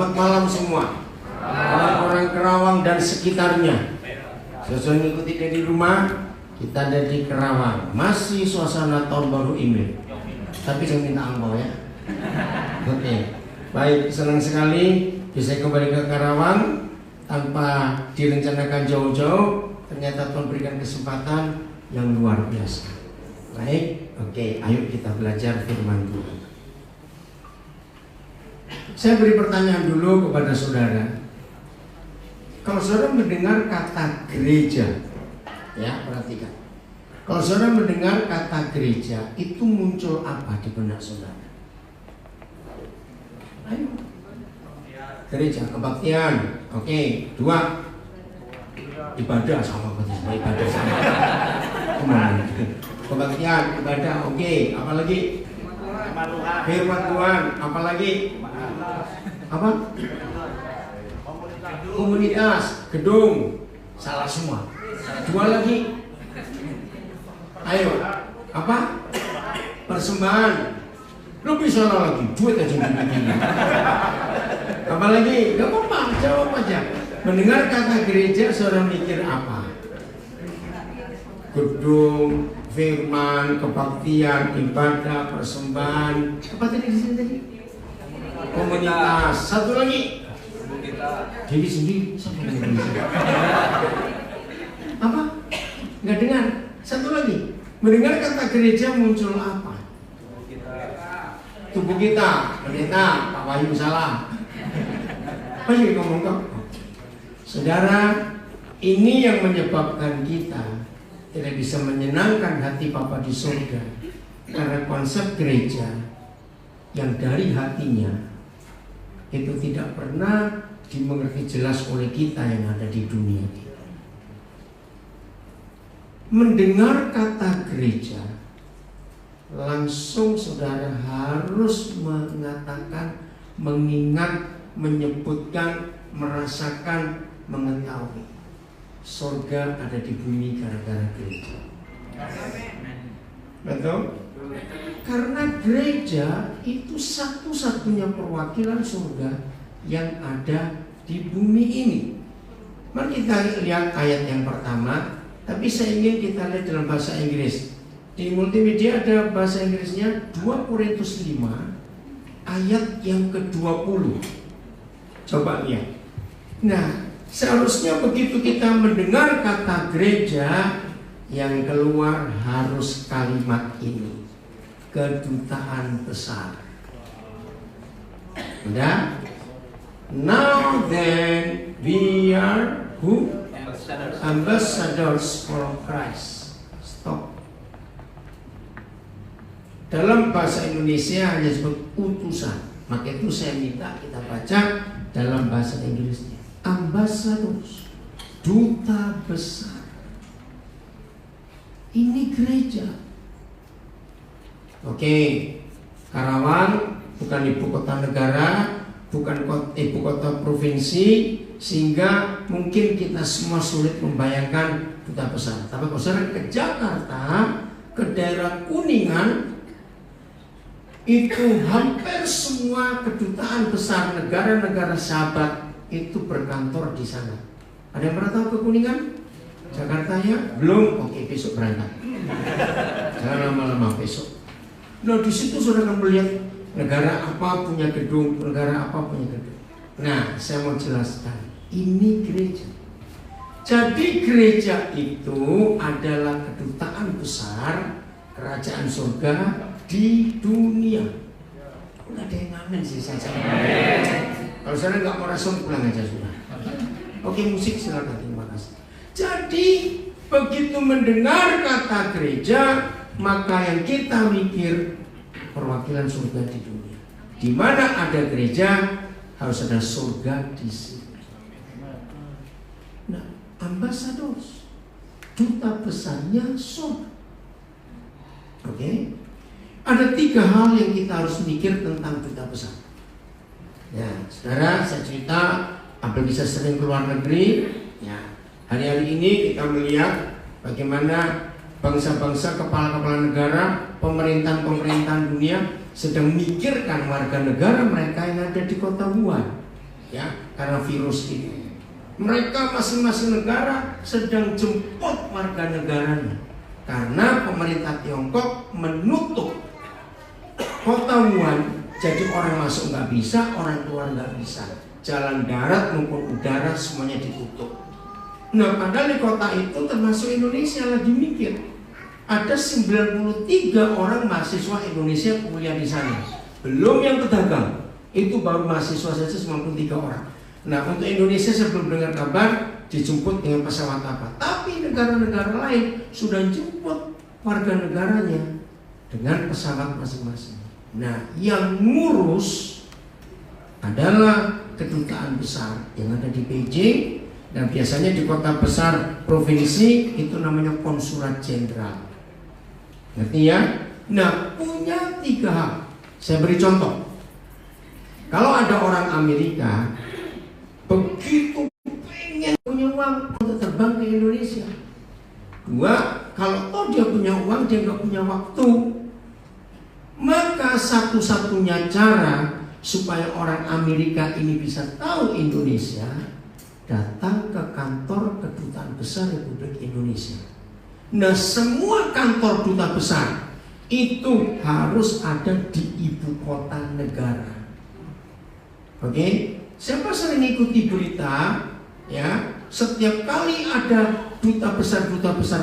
Selamat malam semua, orang-orang Kerawang dan sekitarnya. Sesuai mengikuti dari rumah, kita ada di Kerawang. Masih suasana tahun baru Imlek, tapi jangan minta angpau ya. Oke, baik, senang sekali bisa kembali ke Karawang tanpa direncanakan jauh-jauh. Ternyata Tuhan berikan kesempatan yang luar biasa. Baik, oke, ayo kita belajar firman Tuhan. Saya beri pertanyaan dulu kepada saudara. Kalau saudara mendengar kata gereja, ya perhatikan. Kalau saudara mendengar kata gereja, itu muncul apa di benak saudara? Ayo. Gereja, kebaktian. Oke, 2. Ibadah sama ibadah sama. Kemana? Kebaktian, ibadah. Oke, apalagi? Firman Tuhan, apalagi? Apa? Komunitas, gedung, salah semua. 2 lagi. Ayo, apa? Persembahan. Lebih salah lagi, duit aja begini. Apa lagi? Gak apa-apa, jawab aja. Mendengar kata gereja, saudara mikir apa? Gedung, firman, kebaktian, ibadah, persembahan. Apa tadi di sini tadi? Komunitas. Satu lagi. Jadi sendiri. Apa? Nggak dengar. Satu lagi. Mendengar kata gereja muncul apa? Tubuh kita. Pendeta, Pak Wahyu salah. Apa yang ngomong kok? Saudara, ini yang menyebabkan kita tidak bisa menyenangkan hati Bapa di surga. Karena konsep gereja yang dari hatinya itu tidak pernah dimengerti jelas oleh kita yang ada di dunia ini. Mendengar kata gereja, langsung saudara harus mengatakan, mengingat, menyebutkan, merasakan, mengetahui surga ada di bumi gara-gara gereja. Betul? Karena gereja itu satu-satunya perwakilan surga yang ada di bumi ini. Mari kita lihat ayat yang pertama. Tapi saya ingin kita lihat dalam bahasa Inggris. Di multimedia ada bahasa Inggrisnya 2 Korintus 5 ayat yang ke-20. Coba lihat. Nah, seharusnya begitu kita mendengar kata gereja, yang keluar harus kalimat ini. Kedutaan besar. Udah? Now then we are who? Ambassadors for Christ. Stop. Dalam bahasa Indonesia hanya disebut utusan. Maka itu saya minta kita baca dalam bahasa Inggrisnya. Ambassadors, duta besar. Ini gereja. Oke, Karawang bukan ibu kota negara, bukan ibu kota provinsi, sehingga mungkin kita semua sulit membayangkan duta besar. Tapi kalau saya ke Jakarta, ke daerah Kuningan, itu hampir semua kedutaan besar negara-negara sahabat itu berkantor di sana. Ada yang pernah tahu ke Kuningan? Jakarta ya? Belum? Oke, besok berangkat. Jangan lama-lama, besok. Nah, di situ saudara akan melihat negara apa punya gedung, negara apa punya gedung. Nah, saya mau jelaskan. Ini gereja. Jadi gereja itu adalah kedutaan besar kerajaan surga di dunia. Udah ada yang ngamen sih saya. Kalau saudara nggak mau respon, pulang aja sudah. Oke, musik silakan. Terima kasih. Jadi begitu mendengar kata gereja, maka yang kita mikir perwakilan surga di dunia. Di mana ada gereja, harus ada surga di sini. Nah, ambasadors, duta besarnya surga. Oke? Ada 3 hal yang kita harus mikir tentang duta besar. Ya, saudara, saya cerita, apa bisa sering keluar negeri. Ya, hari-hari ini kita melihat bagaimana bangsa-bangsa, kepala-kepala negara, pemerintahan-pemerintahan dunia sedang memikirkan warga negara mereka yang ada di kota Wuhan. ya, karena virus ini. Mereka masing-masing negara sedang jemput warga negaranya karena pemerintah Tiongkok menutup kota Wuhan, jadi orang masuk nggak bisa, orang keluar nggak bisa, jalan darat maupun udara semuanya ditutup. Nah, padahal di kota itu termasuk Indonesia lagi mikir. Ada 93 orang mahasiswa Indonesia kuliah di sana. Belum yang pedagang. Itu baru mahasiswa saja 93 orang. Nah, untuk Indonesia saya belum dengar kabar dijemput dengan pesawat apa. Tapi negara-negara lain sudah jemput warga negaranya dengan pesawat masing-masing. Nah, yang ngurus adalah kedutaan besar yang ada di Beijing. Dan biasanya di kota besar provinsi itu namanya konsulat jenderal. Ngerti ya? Nah, punya 3 hal. Saya beri contoh. Kalau ada orang Amerika begitu pengen punya uang untuk terbang ke Indonesia. 2, kalau toh dia punya uang, dia nggak punya waktu. Maka satu-satunya cara supaya orang Amerika ini bisa tahu Indonesia, datang ke kantor kedutaan besar Republik Indonesia. Nah, semua kantor duta besar itu harus ada di ibu kota negara. Oke? Siapa sering ikuti berita, ya, setiap kali ada duta besar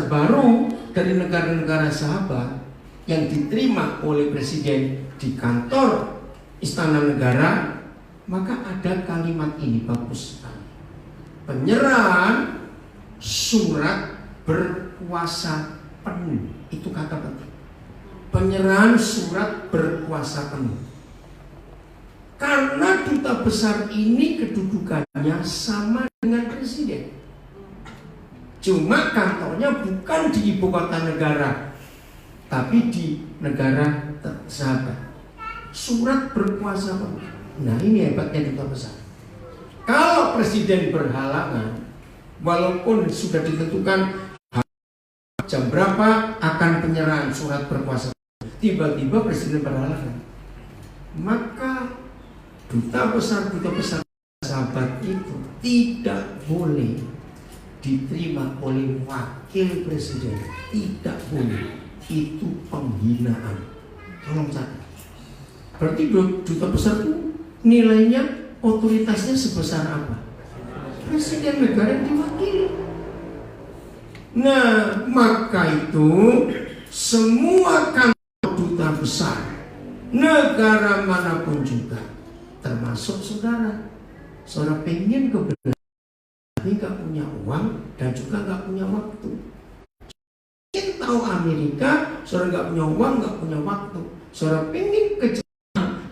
baru dari negara-negara sahabat yang diterima oleh presiden di kantor istana negara, maka ada kalimat ini bagus sekali. Penyerahan surat berkuasa penuh, itu kata penting. Penyerahan surat berkuasa penuh. Karena duta besar ini kedudukannya sama dengan presiden. Cuma kantornya bukan di ibu kota negara, tapi di negara sahabat. Surat berkuasa penuh. Nah, ini hebatnya duta besar. Kalau presiden berhalangan, walaupun sudah ditentukan jam berapa akan penyerahan surat berkuasa, tiba-tiba presiden berhalangan, maka duta besar sahabat itu tidak boleh diterima oleh wakil presiden, tidak boleh. Itu penghinaan. Tolong catat. Berarti duta besar itu nilainya, otoritasnya sebesar apa? Presiden negara yang diwakili. Nah, maka itu semua kantor duta besar negara manapun juga, termasuk saudara pengen kebenaran, tapi gak punya uang dan juga gak punya waktu. Ingin tahu Amerika, saudara gak punya uang, gak punya waktu. Saudara pengen ke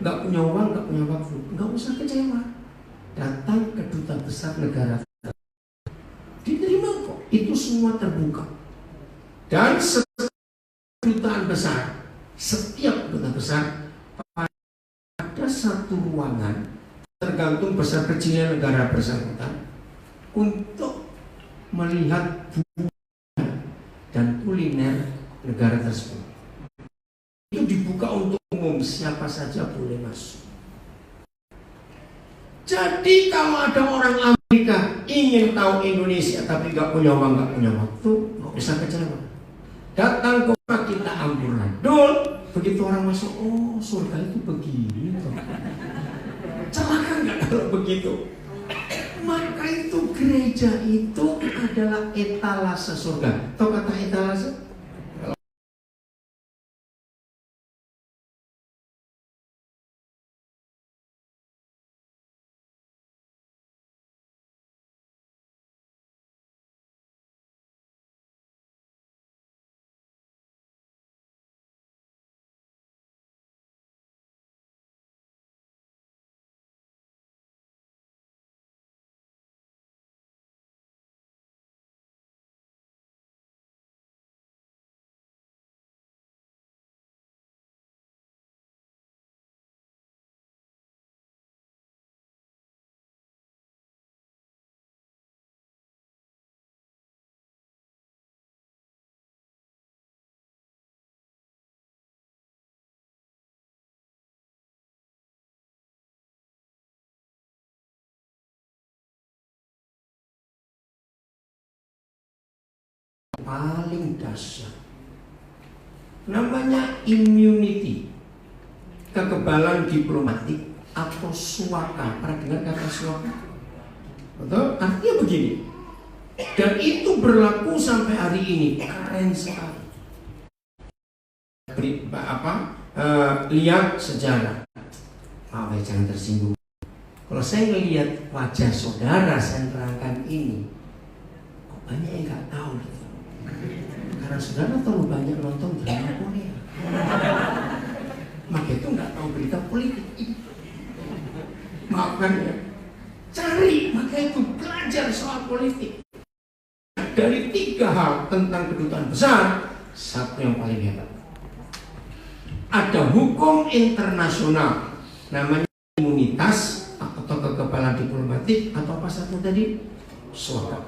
nggak punya uang, nggak punya waktu, nggak usah kecewa. Datang ke duta besar negara, diterima kok. Itu semua terbuka. Dan setiap dutaan besar, setiap duta besar ada satu ruangan, tergantung besar kecilnya negara bersangkutan, untuk melihat budaya dan kuliner negara tersebut. Itu dibuka untuk umum, siapa saja boleh masuk. Jadi kalau ada orang Amerika ingin tahu Indonesia tapi gak punya uang, gak punya waktu, gak usah kecewa. Datang ke rumah kita amburadul, begitu orang masuk, oh surga itu begini toh. Celaka gak kalau begitu? Maka itu gereja itu adalah etalase surga. Tahu kata etalase? paling dahsyat. Namanya immunity, kekebalan diplomatik atau suaka. Pernah dengar kata suaka? Betul? Artinya begini. Dan itu berlaku sampai hari ini. Keren sekali. Lihat sejarah. Maaf ya, jangan tersinggung. Kalau saya melihat wajah saudara saya terangkan ini, kok banyak yang nggak tahu gitu. Karena saudara terlalu banyak nonton drama Korea. Maka itu nggak tahu berita politik ini. Maafkan ya. Cari, maka itu belajar soal politik. Dari 3 hal tentang kedutaan besar, satu yang paling hebat. Ada hukum internasional, namanya imunitas atau kekebalan diplomatik atau apa satu tadi? Suaka.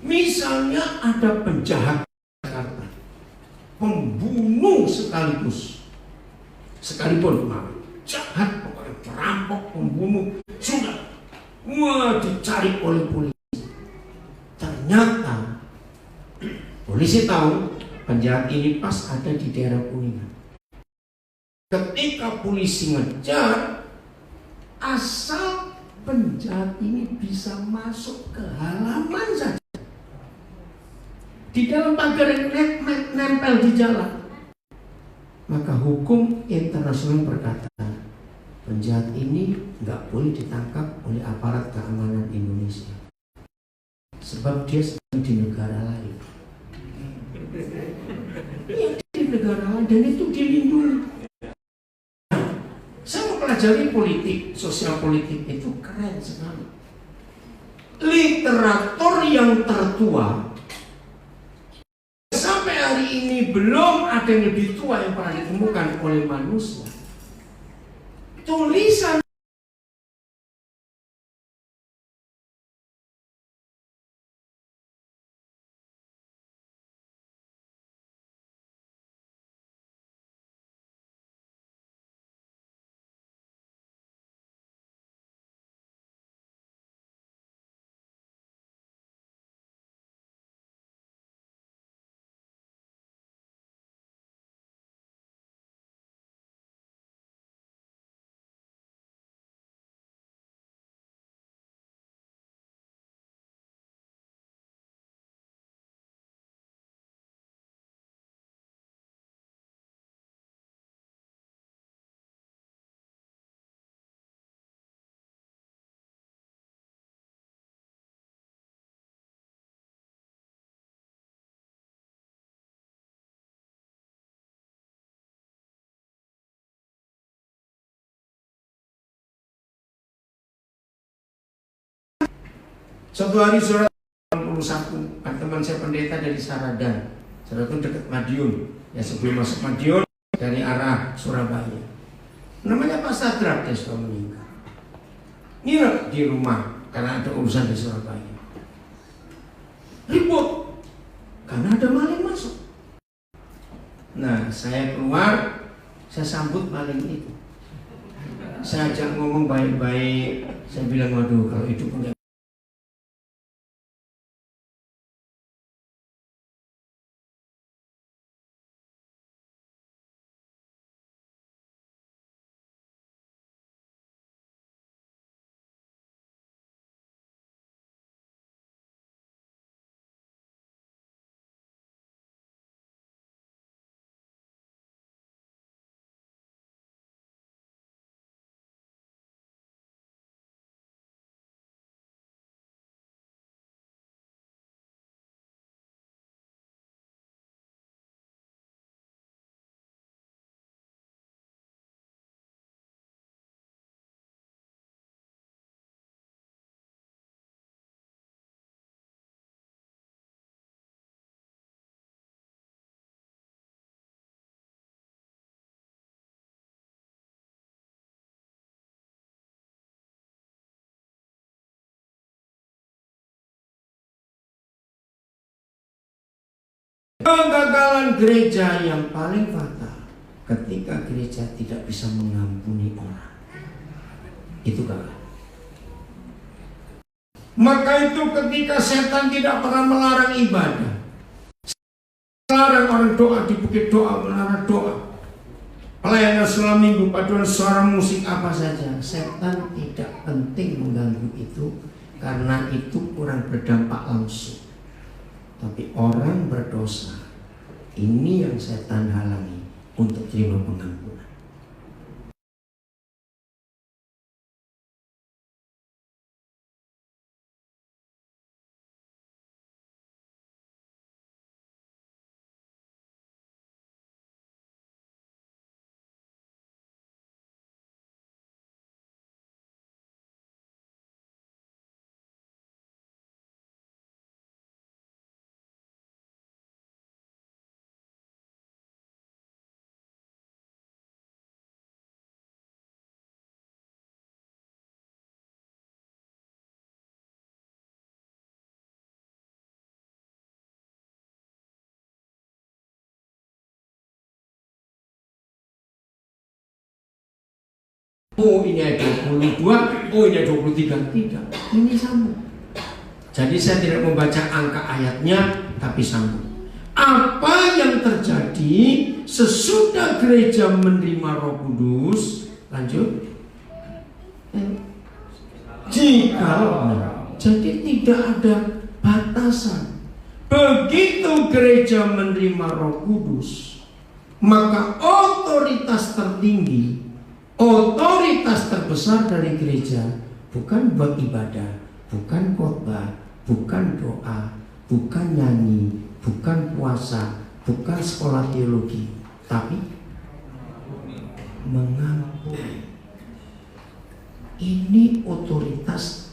Misalnya ada penjahat Jakarta, pembunuh sekalipun jahat, pokoknya perampok, pembunuh, sudah dicari oleh polisi. Ternyata polisi tahu penjahat ini pas ada di daerah Kuningan. Ketika polisi ngejar, asal penjahat ini bisa masuk ke halaman saja, di dalam pagar yang nempel di jalan, maka hukum internasional berkata penjahat ini nggak boleh ditangkap oleh aparat keamanan Indonesia, sebab dia sedang di negara lain. Dia di negara lain dan itu dilindungi. Saya mempelajari politik, sosial politik itu keren sekali. Literatur yang tertua sampai hari ini belum ada yang lebih tua yang pernah ditemukan oleh manusia. Tulisan suatu hari surat 81, teman saya pendeta dari Saradan. Saradan dekat Madiun, ya sebelum masuk Madiun dari arah Surabaya. Namanya Pak Sadrak, dia sudah meninggal. Nginep di rumah karena ada urusan di Surabaya. Ribut karena ada maling masuk. Nah, saya keluar, saya sambut maling itu. Saya ajak ngomong baik-baik. Saya bilang, waduh, kalau itu punya kegagalan gereja yang paling fatal ketika gereja tidak bisa mengampuni orang. Itu gagal. Maka itu ketika setan tidak pernah melarang ibadah, Sekarang orang doa di bukit doa, menara doa, pelayanan selama minggu, paduan suara musik apa saja. Setan tidak penting mengganggu itu, karena itu kurang berdampak langsung. Tapi orang berdosa, ini yang setan halangi untuk terima pengampunan. Oh ini ayat 22, oh ini ayat 23. Tidak, ini sambung. Jadi saya tidak membaca angka ayatnya, tapi sambung. Apa yang terjadi sesudah gereja menerima Roh Kudus? Lanjut. Jadi tidak ada batasan. Begitu gereja menerima Roh Kudus, maka otoritas tertinggi, otoritas terbesar dari gereja bukan buat ibadah, bukan khotbah, bukan doa, bukan nyanyi, bukan puasa, bukan sekolah teologi, tapi mengampuni. Ini otoritas.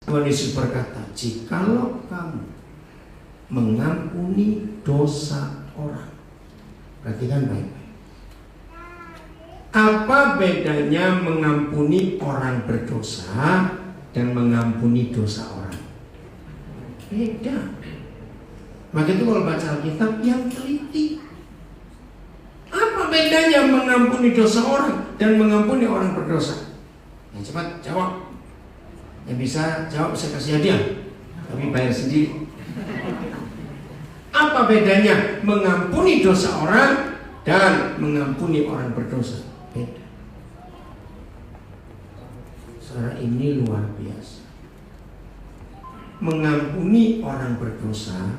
Tuhan Yesus berkata, jikalau kamu mengampuni dosa orang, perhatikan baik-baik. Apa bedanya mengampuni orang berdosa dan mengampuni dosa orang? Beda. Maka itu kalau baca Alkitab yang teliti. Apa bedanya mengampuni dosa orang dan mengampuni orang berdosa? Yang cepat jawab. Yang bisa jawab saya kasih hadiah, tapi bayar sendiri. Apa bedanya mengampuni dosa orang dan mengampuni orang berdosa? Beda. Saudara, ini luar biasa. Mengampuni orang berdosa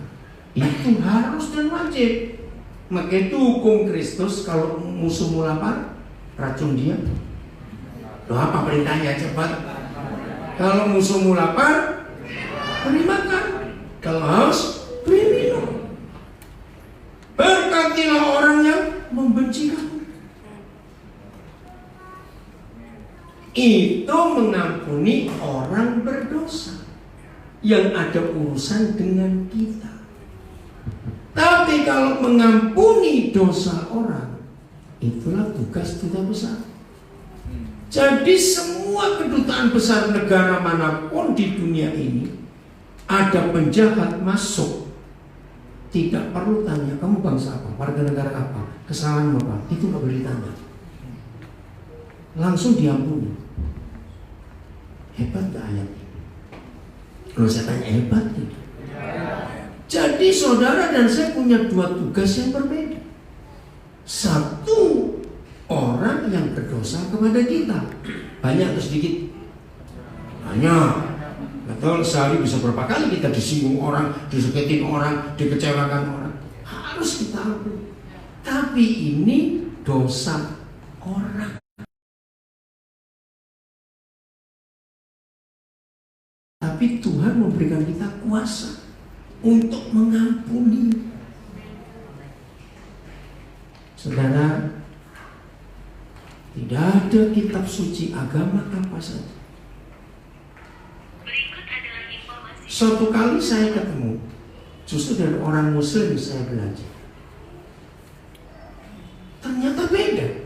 itu harus dan wajib. Maka itu hukum Kristus, kalau musuhmu lapar, racun dia. Loh, apa perintahnya? Cepat. Kalau musuhmu lapar, beri makan. Kalau haus, beri minum. Berkatilah orang yang membenci kamu. Itu mengampuni orang berdosa yang ada urusan dengan kita. Tapi kalau mengampuni dosa orang, itulah tugas duta besar. Jadi semua kedutaan besar negara manapun di dunia ini, ada penjahat masuk, tidak perlu tanya kamu bangsa apa, warga negara apa, kesalahan apa, itu nggak boleh ditanya, langsung diampuni. Hebat gak ayat ini? Kalau saya tanya hebat tidak? Jadi saudara dan saya punya dua tugas yang berbeda. Satu, orang yang berdosa kepada kita. Banyak atau sedikit? Banyak. Betul, sehari bisa berapa kali kita disinggung orang, disakitin orang, dikecewakan orang. Harus kita ampuni. Tapi ini dosa orang. Tapi Tuhan memberikan kita kuasa untuk mengampuni. Saudara, tidak ada kitab suci agama apa saja Suatu kali saya ketemu, justru dari orang Muslim saya belajar. Ternyata beda.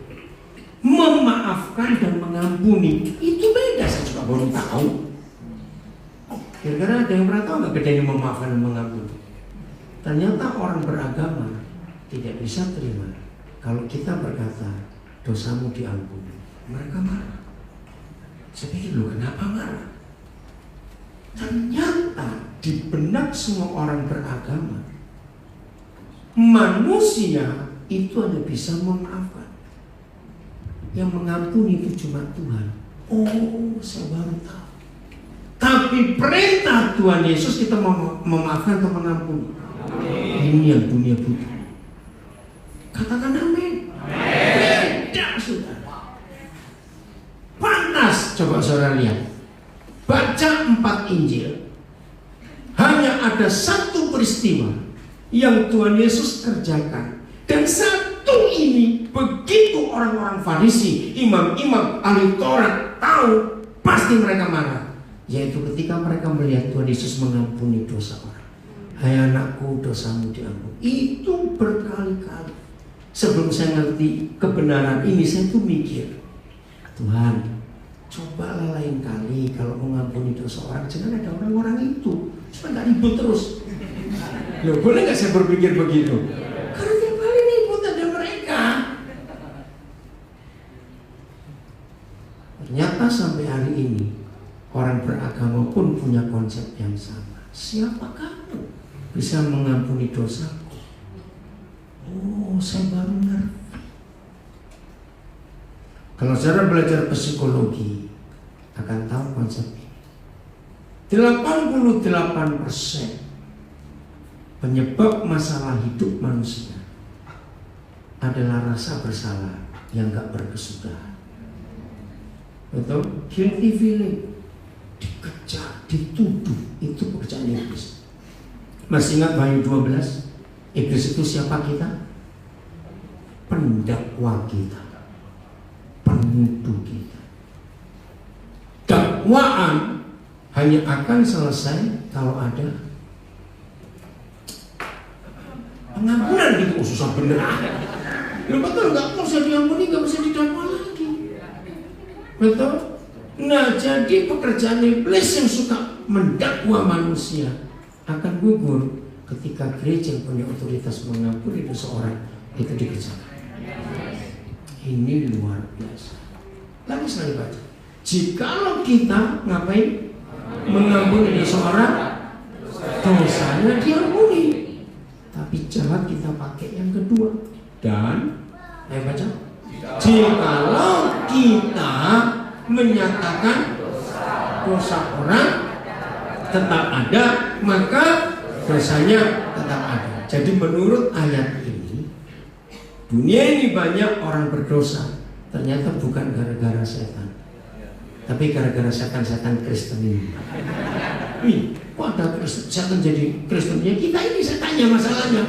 Memaafkan dan mengampuni itu beda. Saya juga baru tahu. Kira-kira ada yang pernah tahu nggak bedanya memaafkan dan mengampuni? Ternyata orang beragama tidak bisa terima kalau kita berkata dosamu diampuni. Mereka marah. Saya pikir, loh kenapa marah? Ternyata di benak semua orang beragama, manusia itu hanya bisa memaafkan. Yang mengampuni itu cuma Tuhan. Oh, saya baru tahu. Tapi perintah Tuhan Yesus kita memaafkan atau mengampuni. Ini yang dunia butuh. Katakan amin. Beda sudah. Panas. Coba saudara lihat. Baca 4 Injil. Hanya ada satu peristiwa yang Tuhan Yesus kerjakan. Dan satu ini begitu orang-orang Farisi, imam-imam, ahli Taurat tahu, pasti mereka marah. Yaitu ketika mereka melihat Tuhan Yesus mengampuni dosa orang. Hai anakku, dosamu diampuni. Itu berkali-kali. Sebelum saya ngerti kebenaran ini, saya tuh mikir, Tuhan, cobalah lain kali kalau mengampuni dosa orang, jangan ada orang-orang itu, supaya nggak ribut terus. Loh, boleh nggak saya berpikir begitu? Karena tiap kali ribut ada mereka. Ternyata sampai hari ini orang beragama pun punya konsep yang sama. Siapa kamu bisa mengampuni dosaku? Oh, saya baru ngerti. Kalau saudara belajar psikologi akan tahu konsep ini. 88% penyebab masalah hidup manusia adalah rasa bersalah yang gak berkesudahan. Betul? Guilty feeling, dikejar, dituduh, itu pekerjaan iblis. Masih ingat Wahyu 12? Iblis itu siapa kita? Pendakwa kita, penuduh kita. Dakwaan hanya akan selesai kalau ada pengampunan gitu. Oh, susah bener. Loh, betul, nggak bisa diampuni, nggak bisa didakwa lagi. Betul? Nah, jadi pekerjaan iblis yang suka mendakwa manusia akan gugur ketika gereja yang punya otoritas mengampuni dosa orang itu dikerjakan. Ini luar biasa. Lagi sekali baca. Jikalau kita ngapain? Mengampuni dosa orang, dosanya diampuni. Tapi jahat kita pakai yang kedua. Dan ayo baca. Jikalau kita menyatakan dosa orang tetap ada, maka dosanya tetap ada. Jadi menurut ayat ini, dunia ini banyak orang berdosa, ternyata bukan gara-gara setan, tapi gara-gara setan-setan Kristen ini. Kok ada setan jadi Kristen? Ya kita ini setannya masalahnya.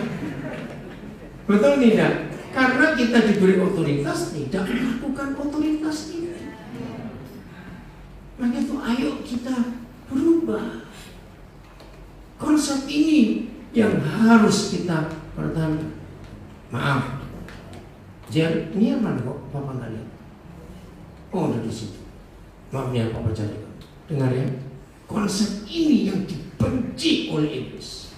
Betul tidak? Karena kita diberi otoritas, tidak melakukan otoritas ini. Maka itu ayo kita berubah. Konsep ini yang harus kita pertahankan. Maaf, Jer, ini yang mana kok Papa nggak lihat? Oh, ada di situ. Maaf ya, Papa cari. Dengar ya, konsep ini yang dibenci oleh iblis.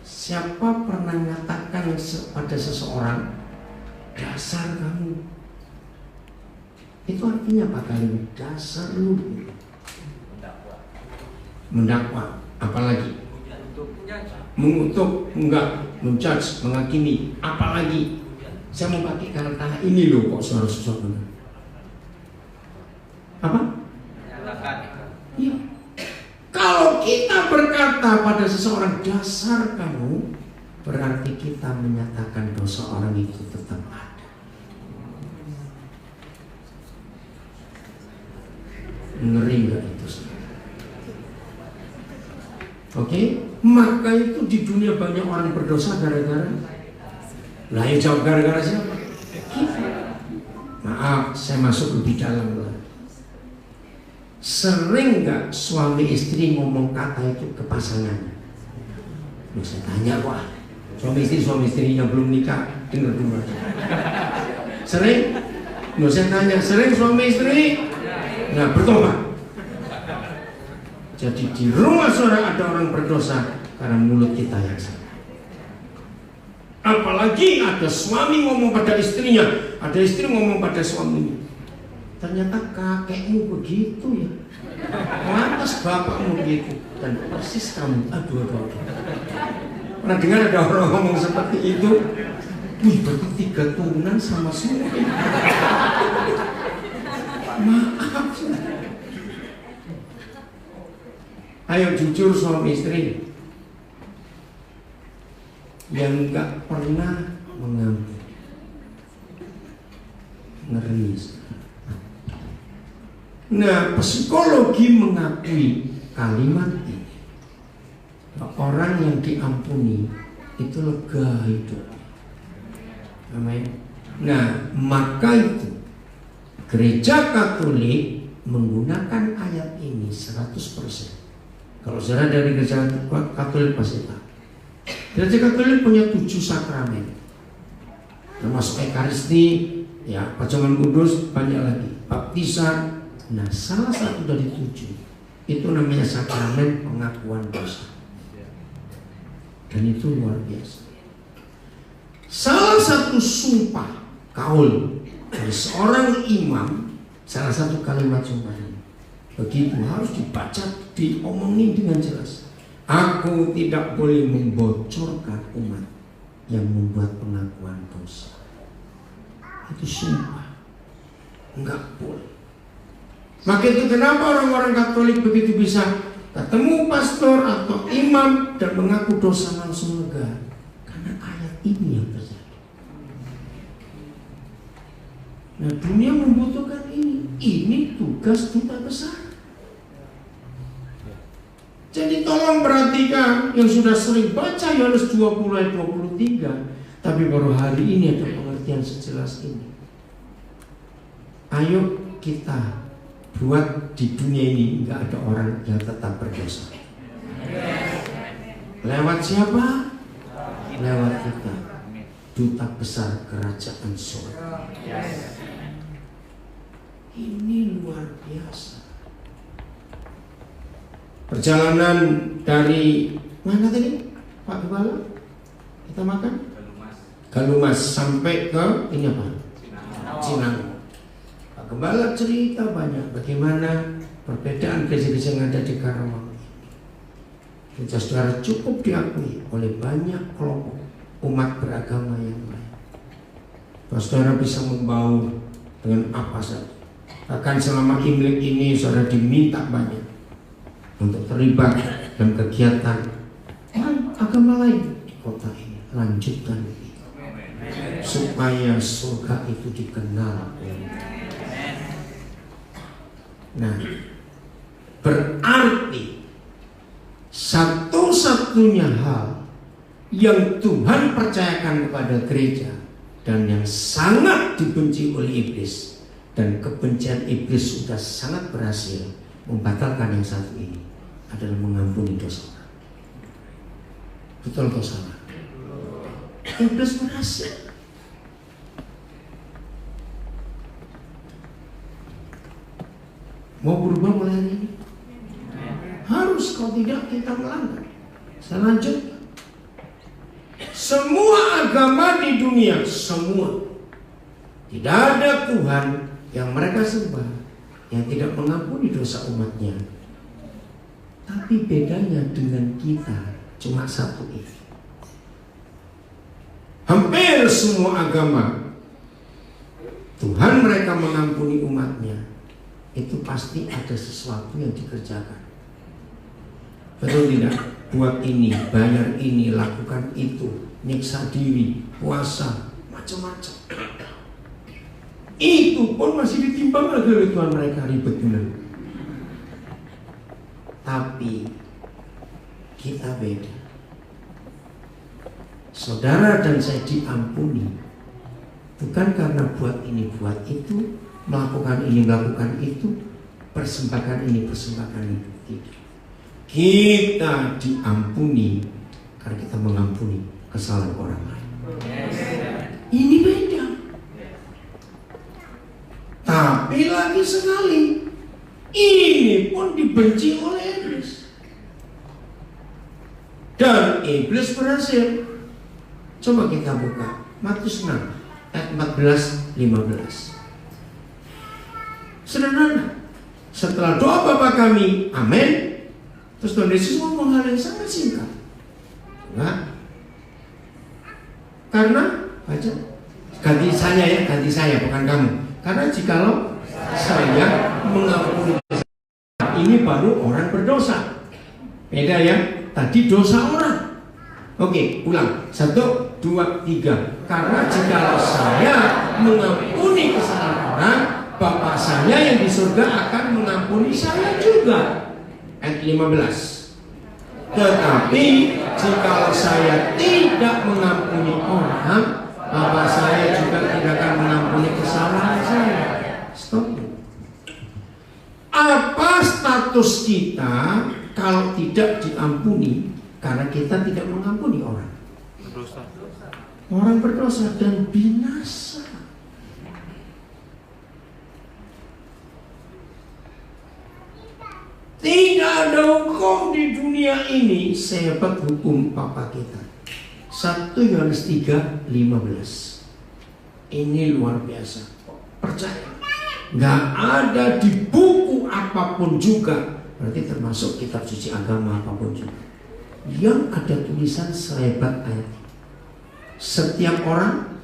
Siapa pernah mengatakan pada seseorang, dasar kamu? Itu artinya apa kalimat? Dasar lu. Mendakwa, apalagi mengutuk, enggak, menjudge, menghakimi, apalagi saya mau pakai kata ini loh, kok suara susah benar. Apa? Iya. Kalau kita berkata pada seseorang dasar kamu, berarti kita menyatakan dosa orang itu tetap ada. Ngeri nggak itu? Oke, maka itu di dunia banyak orang berdosa gara-gara. Lah ya jawab gara-gara siapa? Kita. Maaf, saya masuk lebih dalam lagi. Sering nggak suami istri ngomong kata itu ke pasangannya? Loh, saya tanya, wah, suami istri yang belum nikah dengar dulu. Sering? Loh, saya tanya, sering suami istri? Nah, bertobat. Jadi di rumah saudara ada orang berdosa karena mulut kita yang salah. Apalagi ada suami ngomong pada istrinya, ada istri ngomong pada suaminya. Ternyata kakekmu begitu ya, lantas bapakmu begitu, dan persis kamu. Aduh. Pernah dengar ada orang ngomong seperti itu? Wih, berarti 3 turunan sama semua. Maaf. Ayo jujur suami istri yang nggak pernah mengampuni. Ngeri. Nah, psikologi mengakui kalimat ini. Orang yang diampuni itu lega hidup. Amin. Nah, maka itu Gereja Katolik menggunakan ayat ini 100%. Kalau saudara dari Gereja Katolik pasti tahu. Gereja Katolik punya 7 sakramen, termasuk Ekaristi, ya, pacaman kudus, banyak lagi, baptisan. Nah, salah satu dari 7 itu namanya sakramen pengakuan dosa, dan itu luar biasa. Salah satu sumpah kaul dari seorang imam, salah satu kalimat sumpah ini begitu harus dibaca, diomongin dengan jelas. Aku tidak boleh membocorkan umat yang membuat pengakuan dosa. Itu sumpah, enggak boleh. Maka itu kenapa orang-orang Katolik begitu bisa ketemu pastor atau imam dan mengaku dosa langsung lega, karena ayat ini yang terjadi. Nah, dunia membutuhkan ini. Ini tugas duta besar. Jadi tolong perhatikan yang sudah sering baca Yohanes 20 ayat 23, tapi baru hari ini ada pengertian sejelas ini. Ayo kita buat di dunia ini nggak ada orang yang tetap berdosa. Lewat siapa? Lewat kita, duta besar kerajaan surga. Ini luar biasa. Perjalanan dari mana tadi, Pak Gembala? Kita makan? Galumas sampai ke ini apa? Cinang. Pak Gembala cerita banyak bagaimana perbedaan gereja-gereja yang ada di Karawang. Gereja saudara cukup diakui oleh banyak kelompok umat beragama yang lain. Saudara bisa membaur dengan apa saja. Bahkan selama Imlek ini saudara diminta banyak untuk terlibat dalam kegiatan agama lain di kota ini. Lanjutkan itu supaya surga itu dikenal. Nah, berarti satu-satunya hal yang Tuhan percayakan kepada gereja dan yang sangat dibenci oleh iblis, dan kebencian iblis sudah sangat berhasil membatalkan yang satu ini, adalah mengampuni dosa. Betul atau salah? Iblis berhasil. Mau berubah mulai hari ini? Harus, kalau tidak kita melanggar. Saya lanjut. Semua agama di dunia, semua, tidak ada Tuhan yang mereka sembah yang tidak mengampuni dosa umatnya. Tapi bedanya dengan kita cuma satu itu. Hampir semua agama Tuhan mereka mengampuni umatnya, itu pasti ada sesuatu yang dikerjakan. Betul tidak? Buat ini, bayar ini, lakukan itu, nyiksa diri, puasa, macam-macam. Itu pun masih ditimbang lagi oleh Tuhan mereka, ribet benar. Tapi kita beda. Saudara dan saya diampuni bukan karena buat ini, buat itu, melakukan ini, melakukan itu, persembahkan ini, persembahkan itu. Tidak. Kita diampuni karena kita mengampuni kesalahan orang lain. Ini beda. Tapi lagi sekali, ini pun dibenci oleh iblis. Dan iblis berhasil. Coba kita buka Matius 6 ayat 14-15. Sederhana. Setelah doa Bapa kami, amin. Terus Tuhan Yesus ngomong hal yang sangat singkat. Enggak. Karena baca, ganti saya bukan kamu. Karena jikalau saya mengampuni dosa, ini baru orang berdosa. Beda ya, tadi dosa orang. Oke, ulang. 1, 2, 3. Karena jikalau saya mengampuni kesalahan orang, Bapa saya yang di surga akan mengampuni saya juga. Ayat 15. Tetapi jikalau saya tidak mengampuni orang, Bapa saya juga tidak akan mengampuni kesalahan saya. Stop. Apa status kita kalau tidak diampuni? Karena kita tidak mengampuni orang. Orang berdosa dan binasa. Tidak ada hukum di dunia ini sehebat hukum Papa kita. 1 Yohanes 3:15. Ini luar biasa. Percaya. Nggak ada di buku apapun juga, berarti termasuk kitab suci agama apapun juga, yang ada tulisan sehebat ayat. Setiap orang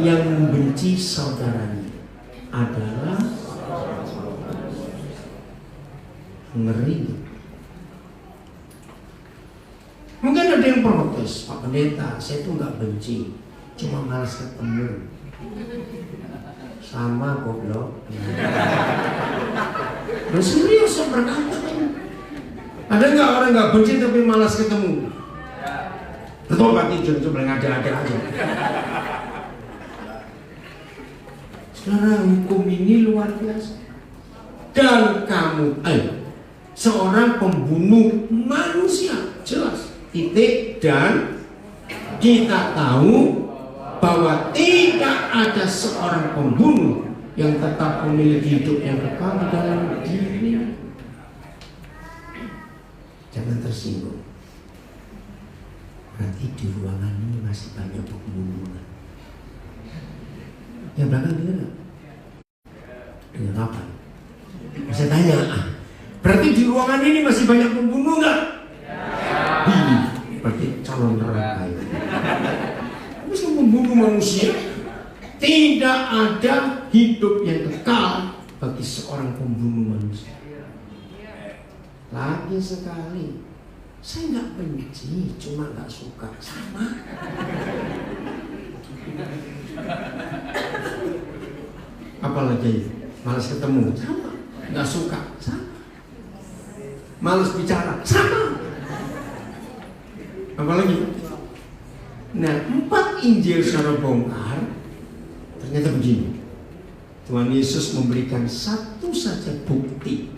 yang membenci saudaranya adalah ngeri. Mungkin ada yang protes, Pak Pendeta, saya tuh nggak benci, cuma malas ketemu. Sama goblok. Lu serius yang berkata? Ada nggak orang nggak benci tapi malas ketemu? Betul Pak Tidur, itu paling ada aja. Sekarang hukum ini luar biasa. Dan kamu, seorang pembunuh manusia, jelas. Titik. Dan kita tahu bahwa tidak ada seorang pembunuh yang tetap memiliki hidup yang kekal dalam dirinya. Jangan tersinggung. Berarti di ruangan ini masih banyak pembunuhan. Yang belakang dengar nggak? Dengar apa? Saya tanya. Berarti di ruangan ini masih banyak pembunuh nggak? Berarti calon neraka itu. Bisa membunuh manusia. Tidak ada hidup yang kekal bagi seorang pembunuh manusia. Lagi sekali, saya nggak benci, cuma nggak suka. Sama. Apalagi malas ketemu, sama. Nggak suka, sama. Malas bicara, sama. Apalagi? Nah, 4 Injil secara bongkar ternyata begini. Tuhan Yesus memberikan satu saja bukti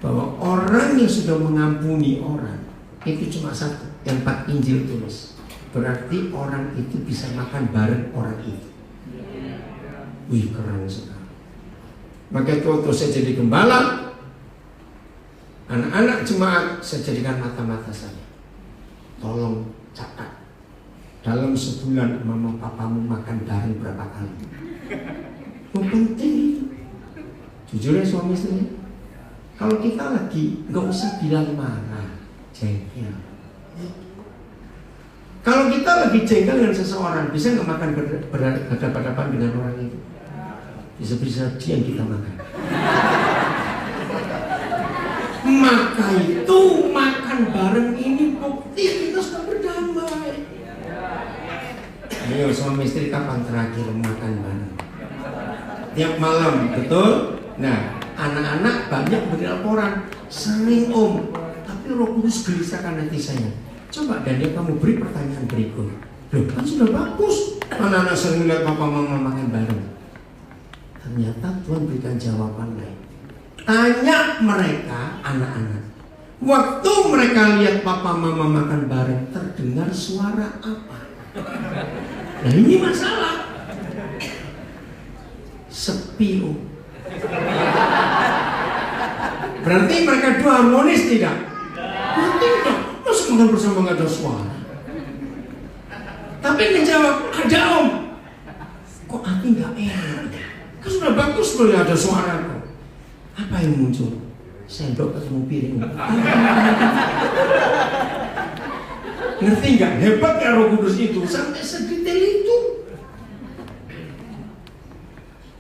bahwa orang yang sudah mengampuni orang itu cuma satu, yang 4 Injil tulis. Berarti orang itu bisa makan bareng orang itu. Wih, keren sekali. Maka waktu saya jadi gembala, anak-anak jemaat saya jadikan mata-mata saya. Tolong catat, dalam sebulan mama papamu makan bareng berapa kali. Penting itu. Jujur ya suami istri. Kalau kita lagi nggak usah bilang marah, jengkel. Kalau kita lagi jengkel dengan seseorang, bisa nggak makan berhadapan-hadapan dengan orang itu? Bisa-bisa dia yang kita makan. Maka itu makan bareng ini bukti kita sudah berdamai. Ayo suami istri kapan terakhir makan bareng? Tiap malam, betul? Nah, anak-anak banyak beri laporan, sering om, tapi Roh Kudus gelisahkan hati saya. Coba Daniel kamu beri pertanyaan berikut. Loh kan sudah bagus, anak-anak sering lihat papa mama makan bareng. Ternyata Tuhan berikan jawaban lain. Tanya mereka, anak-anak, waktu mereka lihat papa mama makan bareng, terdengar suara apa? Nah ini masalah. Sepi. Berarti mereka dua harmonis tidak? Tidak. Masa makan bersama nggak ada suara? Tapi menjawab, ada om. Kok hati nggak enak? Kan sudah bagus loh ya ada suara kok. Apa yang muncul? Sendok ketemu piring. Ngerti nggak? Hebat ya Roh Kudus itu sampai sedetail itu.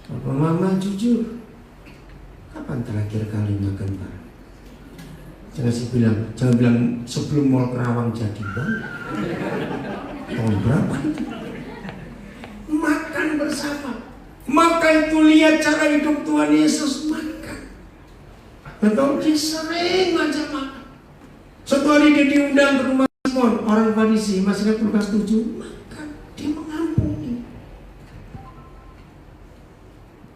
Papa mama jujur, kapan terakhir kali makan bareng? Jangan bilang sebelum Mall Kerawang jadi bang. Tahun berapa? Makan bersama. Maka itu lihat cara hidup Tuhan Yesus makan. Betul, dia sering ngajak makan. Suatu hari dia diundang ke rumah Simon, orang Farisi, masih ingat Lukas 7, makan, dia mengampuni.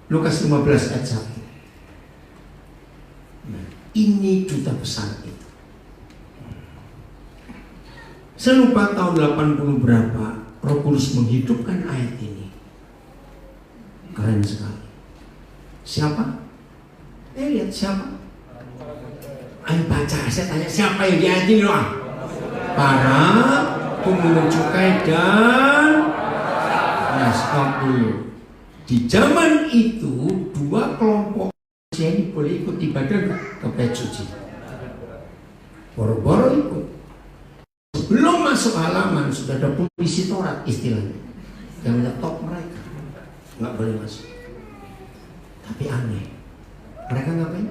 Lukas 15 ayat 1. Nah, ini duta besar itu. Saya lupa tahun 80 berapa Roh Kudus menghidupkan ayat ini. Keren sekali. Siapa? Lihat siapa? Ayo baca, saya tanya siapa yang di ayat ini loh? Para pemungut cukai dan stop dulu. Di zaman itu dua kelompok ini boleh ikut ibadah ke bait suci. Boro-boro ikut. Sebelum masuk halaman sudah ada polisi Taurat istilahnya yang nyetop mereka, nggak boleh masuk. Tapi aneh, mereka ngapain?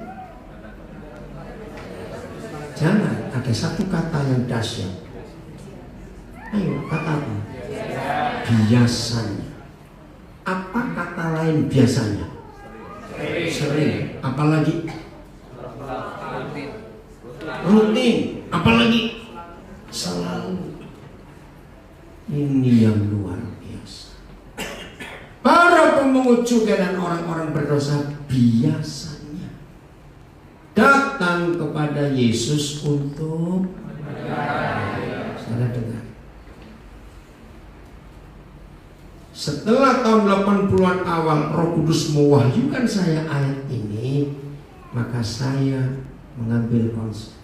Jangan, ada satu kata yang dahsyat. Ayo, kata apa? Biasanya. Apa kata lain biasanya? Sering. Apalagi? Rutin. Apalagi? Selalu. Ini yang luar biasa. Para pemungut cukai dan orang-orang berdosa biasanya datang kepada Yesus untuk saudara dengar. Setelah tahun 80-an awal Roh Kudus mewahyukan saya ayat ini, maka saya mengambil konsep.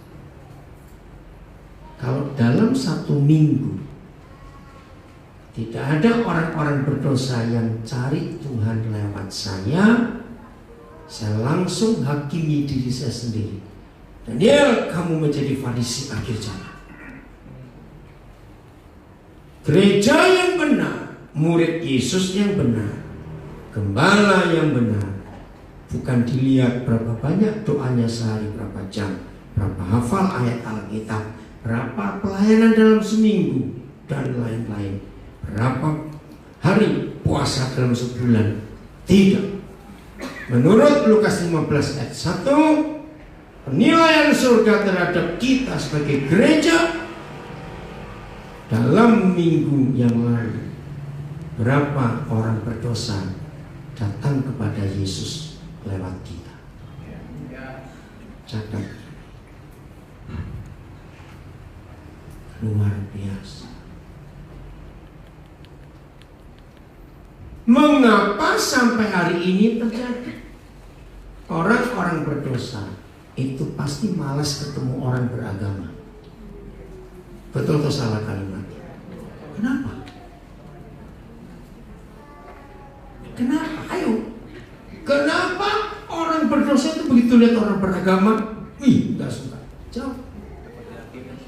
Kalau dalam satu minggu tidak ada orang-orang berdosa yang cari Tuhan lewat saya langsung hakimi diri saya sendiri. Daniel, kamu menjadi Farisi akhir zaman. Gereja yang benar, murid Yesus yang benar, gembala yang benar, bukan dilihat berapa banyak doanya sehari, berapa jam, berapa hafal ayat Alkitab, berapa pelayanan dalam seminggu, dan lain-lain, berapa hari puasa dalam sebulan. Tidak. Menurut Lukas 15 ayat 1, penilaian surga terhadap kita sebagai gereja dalam minggu yang lalu, berapa orang berdosa datang kepada Yesus lewat kita. Catat. Luar biasa. Mengapa sampai hari ini terjadi? Orang-orang berdosa itu pasti malas ketemu orang beragama. Betul atau salah kalimatnya? Kenapa? Kenapa? Ayo. Kenapa orang berdosa itu begitu lihat orang beragama, nggak suka? Jawab.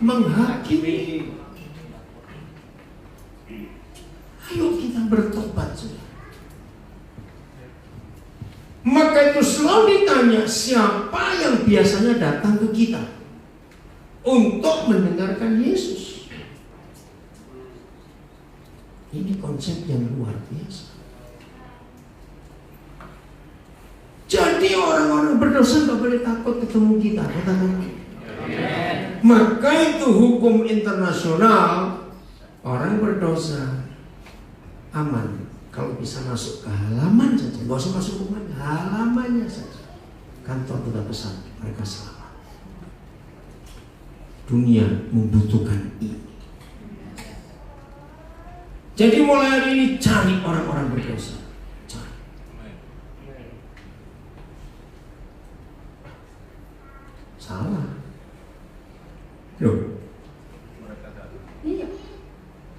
Menghakimi. Ayo kita bertobat sudah. Maka itu selalu ditanya siapa yang biasanya datang ke kita untuk mendengarkan Yesus. Ini konsep yang luar biasa. Jadi orang-orang berdosa nggak boleh takut ketemu kita, katakan. Maka itu hukum internasional, orang berdosa aman kalau bisa masuk ke halaman saja, nggak usah masuk rumah, halamannya saja. kantor duta besar, mereka selamat. Dunia membutuhkan ini. Jadi mulai hari ini cari orang-orang berdosa. Cari. Salah. Loh. Iya.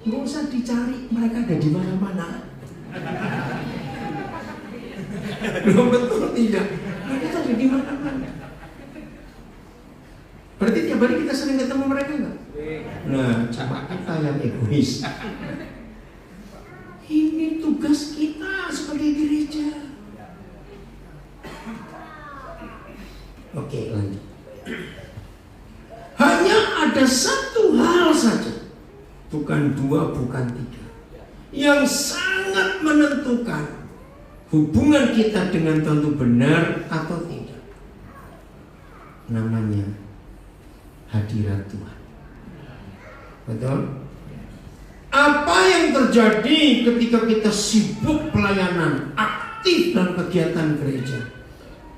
Nggak usah dicari, mereka ada di mana-mana. Loh, betul tidak? Mereka ada di mana-mana. Berarti tiap hari kita sering ketemu mereka nggak? Nah, cuma kita yang egois. Ini tugas kita sebagai gereja. Oke, lanjut. Hanya ada satu hal saja, bukan dua, bukan tiga, yang sangat menentukan hubungan kita dengan Tuhan itu benar atau tidak. Namanya hadirat Tuhan. Betul? Apa yang terjadi ketika kita sibuk pelayanan, aktif dalam kegiatan gereja,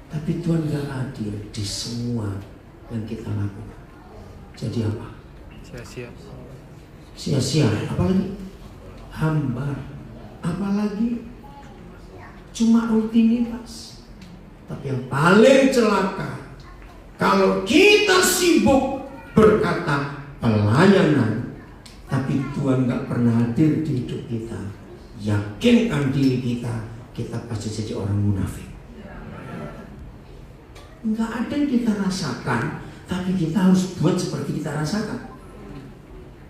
tapi Tuhan gak hadir di semua yang kita lakukan? Jadi apa? Sia-sia. Sia-sia. Apalagi hambar. Apalagi cuma rutinitas. Tapi yang paling celaka, kalau kita sibuk berkata pelayanan, tapi Tuhan gak pernah hadir di hidup kita, yakinkan diri kita, kita pasti jadi orang munafik. Gak ada yang kita rasakan, tapi kita harus buat seperti kita rasakan.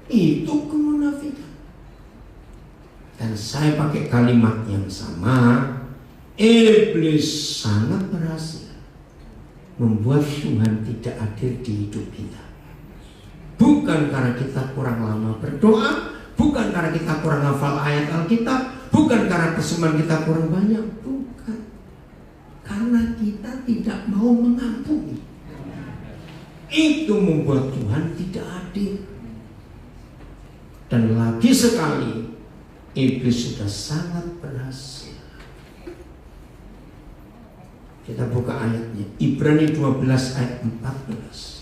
Itu kemunafikan. Dan saya pakai kalimat yang sama, iblis sangat berhasil membuat Tuhan tidak hadir di hidup kita. Bukan karena kita kurang lama berdoa, bukan karena kita kurang hafal ayat Alkitab, bukan karena persembahan kita kurang banyak, bukan. Karena kita tidak mau mengampuni. Itu membuat Tuhan tidak hadir. Dan lagi sekali, iblis sudah sangat berhasil. Kita buka ayatnya, Ibrani 12 ayat 14.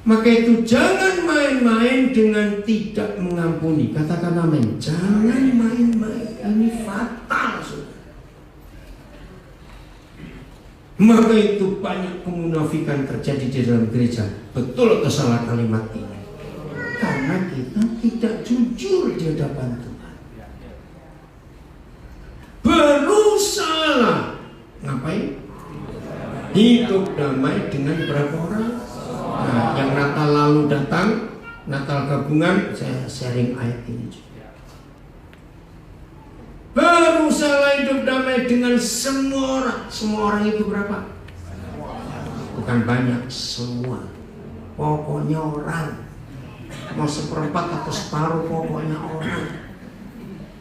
Maka itu jangan main-main dengan tidak mengampuni. Katakan amin. Jangan main-main. Ini fatal, saudara. Maka itu banyak kemunafikan terjadi di dalam gereja. Betul atau salah kalimat ini? Karena kita tidak jujur di hadapan Tuhan. Berusaha ngapain? Hidup damai dengan berapa orang? Nah, yang Natal lalu datang, Natal gabungan, saya sharing ayat ini juga. Berusaha hidup damai dengan semua orang. Semua orang itu berapa? Bukan banyak, semua. Pokoknya orang. Mau seperempat atau separuh, pokoknya orang.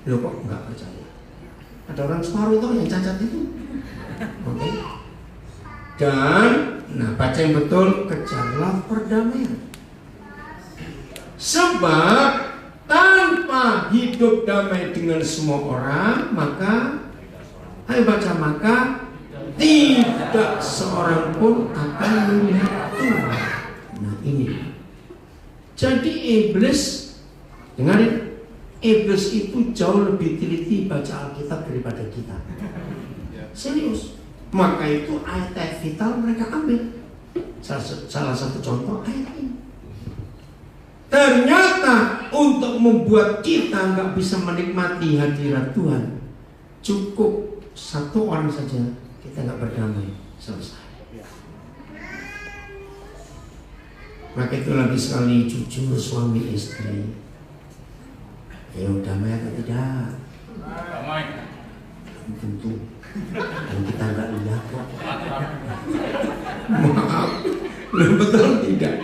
Loh, kok nggak percaya? Ada orang separuh itu yang cacat itu. Oke. Dan nah, baca yang betul, kejarlah perdamaian. Sebab tanpa hidup damai dengan semua orang, maka ayo baca, maka tidak seorang pun akan melihat Tuhan. Nah ini. Jadi iblis, dengarin, iblis itu jauh lebih teliti baca Alkitab daripada kita. Serius. Maka itu ayat-ayat vital mereka ambil. Salah satu contoh ayat ini. Ternyata untuk membuat kita nggak bisa menikmati hadirat Tuhan, cukup satu orang saja kita nggak berdamai, selesai. Maka itu lagi sekali jujur suami istri. Ayo damai atau tidak? Damai. Tentu. Dan kita nggak lihat kok. Maaf, betul tidak?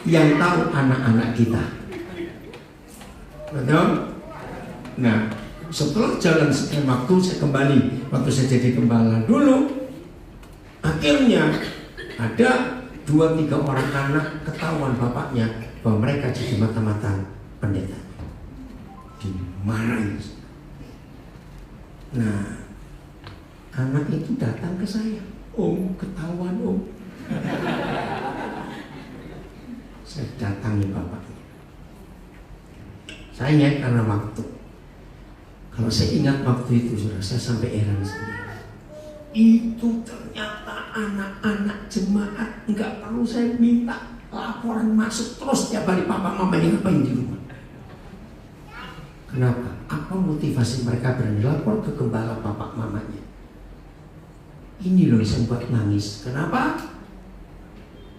Yang tahu anak-anak kita. Betul? Nah, setelah jalan sekian waktu saya kembali. Waktu saya jadi gembala dulu, akhirnya ada 2-3 orang anak ketahuan bapaknya bahwa mereka jadi mata-mata pendeta. Dimarahin. Nah, anak itu datang datang ke saya, Om, ketahuan Om. Saya datangi bapaknya. Saya ingat karena waktu. Kalau saya ingat waktu itu, saudara, saya sampai heran sendiri. Itu ternyata anak-anak jemaat nggak perlu saya minta laporan masuk terus tiap hari papa mamanya ngapain di rumah. Kenapa? Apa motivasi mereka berani lapor ke gembala papa mamanya? Ini loh yang buat nangis. Kenapa?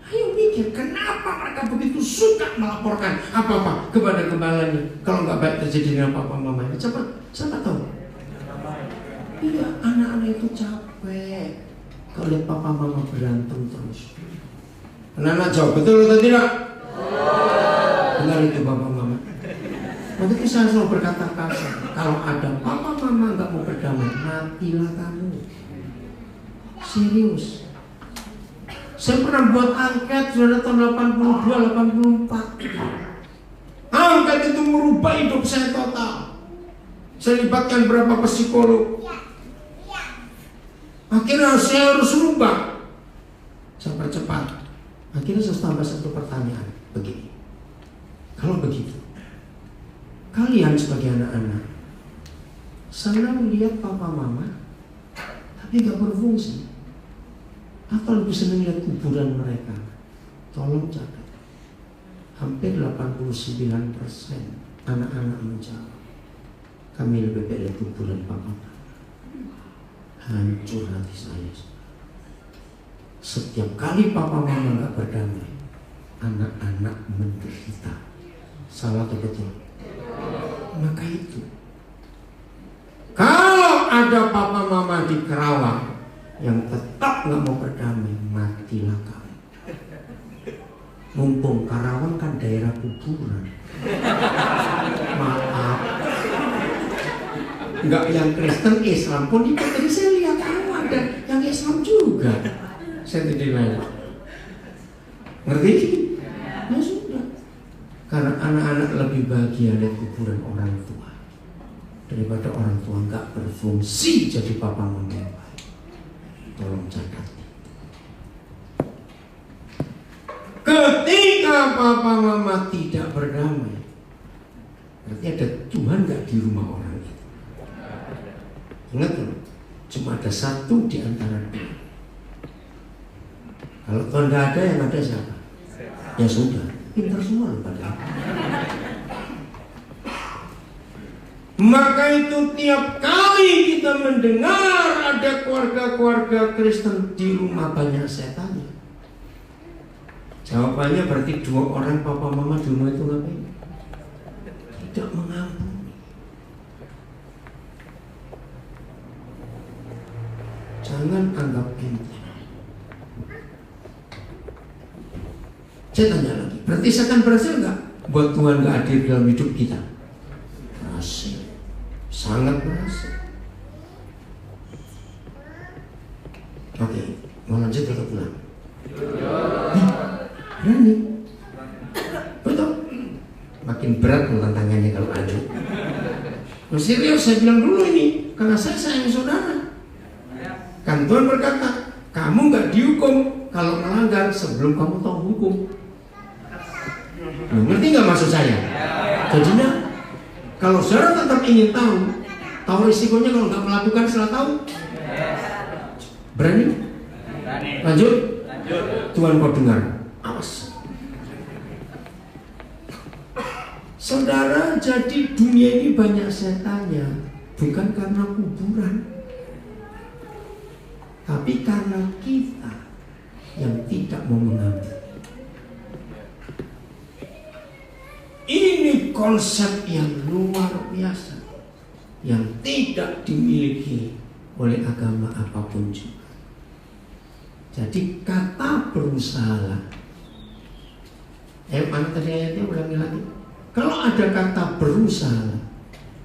Ayo mikir, kenapa mereka begitu suka melaporkan apa-apa kepada gembalanya kalau nggak baik terjadi dengan papa mamanya? Siapa tahu? Iya, anak-anak itu capek kalau lihat papa mama berantem terus. Anak-anak jawab, betul atau tidak? Benar itu papa mama. Waktu itu saya selalu berkata kasar, kalau ada papa mama nggak mau berdamai, matilah kamu. Serius. Saya pernah buat angket sudah tahun 82, 84. Angket itu merubah hidup saya total. Saya libatkan berapa psikolog. Akhirnya saya harus rubah. Saya percepat. Akhirnya saya tambah satu pertanyaan begini. Kalau begitu, kalian sebagai anak-anak senang lihat papa mama tapi gak berfungsi, atau lebih senang lihat kuburan mereka? Tolong catat. Hampir 89% anak-anak menjawab, kami lebih baik lihat kuburan papa. Hancur hati saya. Setiap kali papa mama gak berdamai, anak-anak menderita. Salah atau betul? Maka itu, kalau ada papa mama di Kerawang yang tetap nggak mau berdamai, matilah kamu. Mumpung Karawang kan daerah kuburan. Maaf, nggak yang Kristen Islam pun ikut. Tadi saya lihat kamu ada yang Islam juga. Saya tidak lain. Ngerti? Ya sudah. Karena anak-anak lebih bahagia lihat kuburan orang tua daripada orang tua nggak berfungsi jadi papa mama yang baik. Tolong catat. Ketika papa mama tidak berdamai, berarti ada Tuhan nggak di rumah orang itu. Ingat loh, cuma ada satu di antara dua. Kalau Tuhan nggak ada, yang ada siapa? Ya sudah, pintar semua loh padahal. Maka itu tiap kali kita mendengar ada keluarga-keluarga Kristen di rumah banyak setannya, jawabannya berarti dua orang papa mama di rumah itu ngapain? Tidak mengampuni. Jangan anggap enteng. Saya tanya lagi, berarti setan berhasil nggak buat Tuhan nggak hadir dalam hidup kita? Berhasil, sangat berhasil. Oke, mau lanjut atau pulang? Berani? Betul? Makin berat tantangannya kalau lanjut. Nah, serius, saya bilang dulu ini karena saya sayang saudara. Kan Tuhan berkata, kamu nggak dihukum kalau melanggar sebelum kamu tahu hukum. Ngerti nggak maksud saya? Jadinya kalau saudara tetap ingin tahu risikonya kalau nggak melakukan setelah tahu. Berani? Lanjut. Tuhan kau dengar. Awas. Saudara, jadi dunia ini banyak setannya bukan karena kuburan, tapi karena kita yang tidak mau mengambil. Ini konsep yang luar biasa yang tidak dimiliki oleh agama apapun juga. Jadi kata berusaha, mana tadi ayatnya, ulangi lagi. Kalau ada kata berusaha,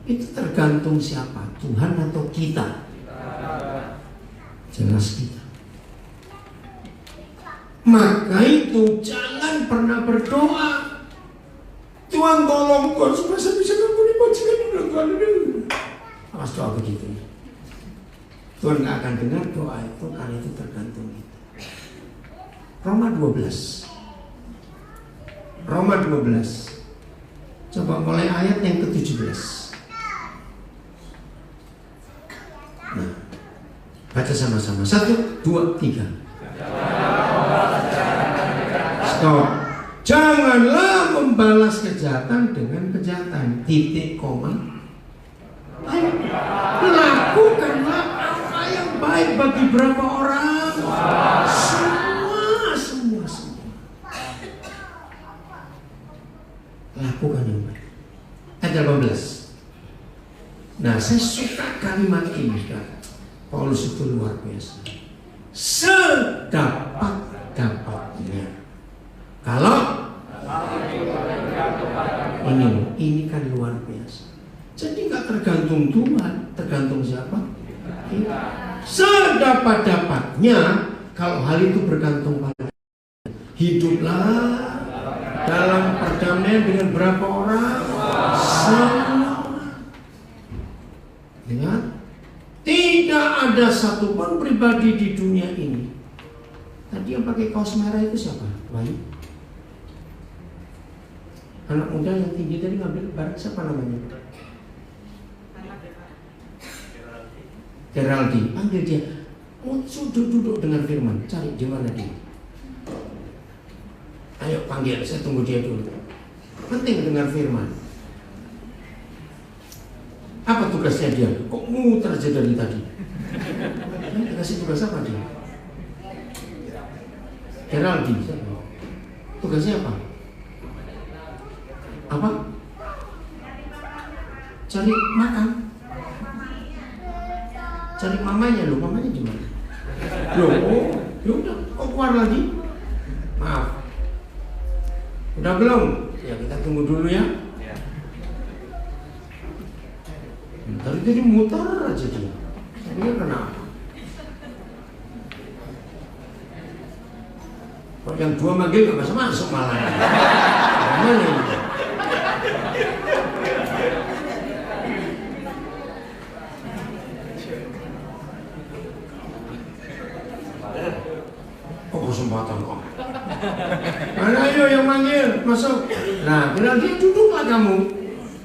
itu tergantung siapa, Tuhan atau kita? Jelas kita. Maka itu jangan pernah berdoa, Tuhan tolong kau supaya saya bisa ngampuni majikan Tuhan. Awas doa begitu. Tuhan nggak akan dengar doa itu, karena itu tergantung kita. Roma 12. Roma 12. Coba mulai ayat yang ke-17. Nah, baca sama-sama. 1, 2, 3. Stop. Janganlah membalas kejahatan dengan kejahatan. Titik, koma. Ayo, lakukanlah apa yang baik bagi berapa orang. Semua. Lakukan yang baik. Ayat 18. Nah, saya suka kalimat ini, kan? Paulus itu luar biasa. Sedapat-dapatnya. Kalau ini kan luar biasa. Jadi nggak tergantung Tuhan, tergantung siapa? Sedapat-dapatnya. Kalau hal itu bergantung pada hiduplah dalam perdamaian dengan berapa orang? Semua. Ingat, tidak ada satupun pribadi di dunia ini. Tadi yang pakai kaos merah itu siapa? Wahyu. Anak muda yang tinggi tadi ngambil barang siapa namanya? Geraldi. Panggil dia. Duduk dengan firman. Cari di mana dia. Ayo panggil, saya tunggu dia dulu. Penting dengar firman. Apa tugasnya dia? Kok muter aja dari tadi? Dikasih tugas apa dia? Geraldi. Tugasnya apa? Apa? Cari makan. Cari mamanya loh. Mamanya di mana? Loh, yaudah, kok keluar lagi? Maaf. Udah belum? Ya kita tunggu dulu ya. Tadi tadi muter aja dia. Dia kenapa? Kalau yang dua manggil gak masuk malah. Mana ini? Oh kesempatan kok. Mana ayo yang manggil masuk. Nah bilang dia duduklah kamu.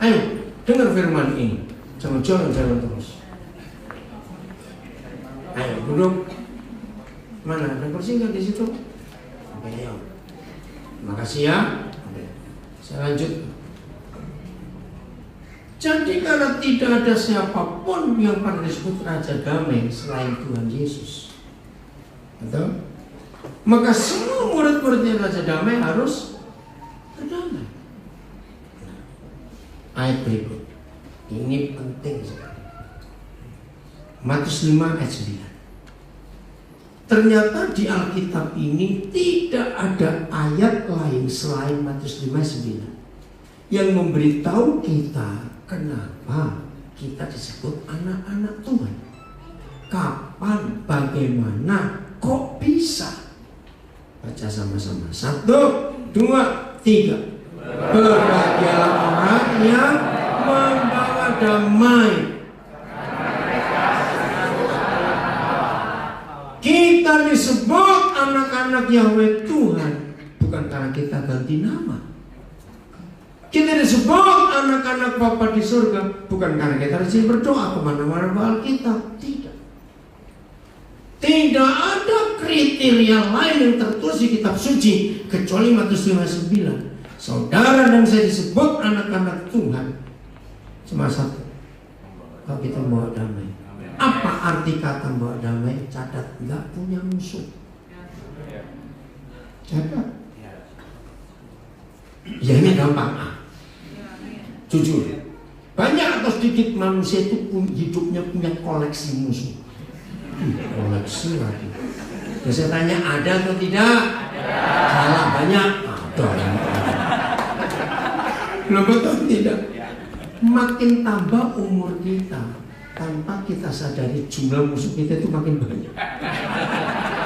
Ayo dengar firman ini. Jangan jalan terus. Ayo duduk. Mana ada kursi nggak di situ? Oke, ayo. Makasih ya. Oke. Saya lanjut. Jadi kalau tidak ada siapapun yang pernah disebut Raja Damai selain Tuhan Yesus, betul? Maka semua murid-muridnya Raja Damai harus berdamai. Ayat berikut. Ini penting sekali. Matius 5 ayat 9. Ternyata di Alkitab ini tidak ada ayat lain selain Matius 5 ayat 9 yang memberitahu kita kenapa kita disebut anak-anak Tuhan. Kapan, bagaimana, kok bisa? Baca sama-sama. 1, 2, 3. Berbahagialah orang yang membawa damai. Kita disebut anak-anak Yahweh Tuhan bukan karena kita ganti nama. Kita disebut anak-anak Bapa di surga bukan karena kita rajin berdoa kemana-mana bawa Alkitab. Tidak ada kriteria lain yang tertulis di kitab suci kecuali Matius 5:9. Saudara dan saya disebut anak-anak Tuhan cuma satu. Kalau kita bawa damai. Apa arti kata bawa damai? Catat, nggak punya musuh. Catat. Ya ini gampang. Jujur, banyak atau sedikit manusia itu hidupnya punya koleksi musuh. Koleksi lagi. Terus saya tanya, ada atau tidak? Salah, banyak. Ada. Loh betul tidak? Makin tambah umur kita, tanpa kita sadari jumlah musuh kita itu makin banyak.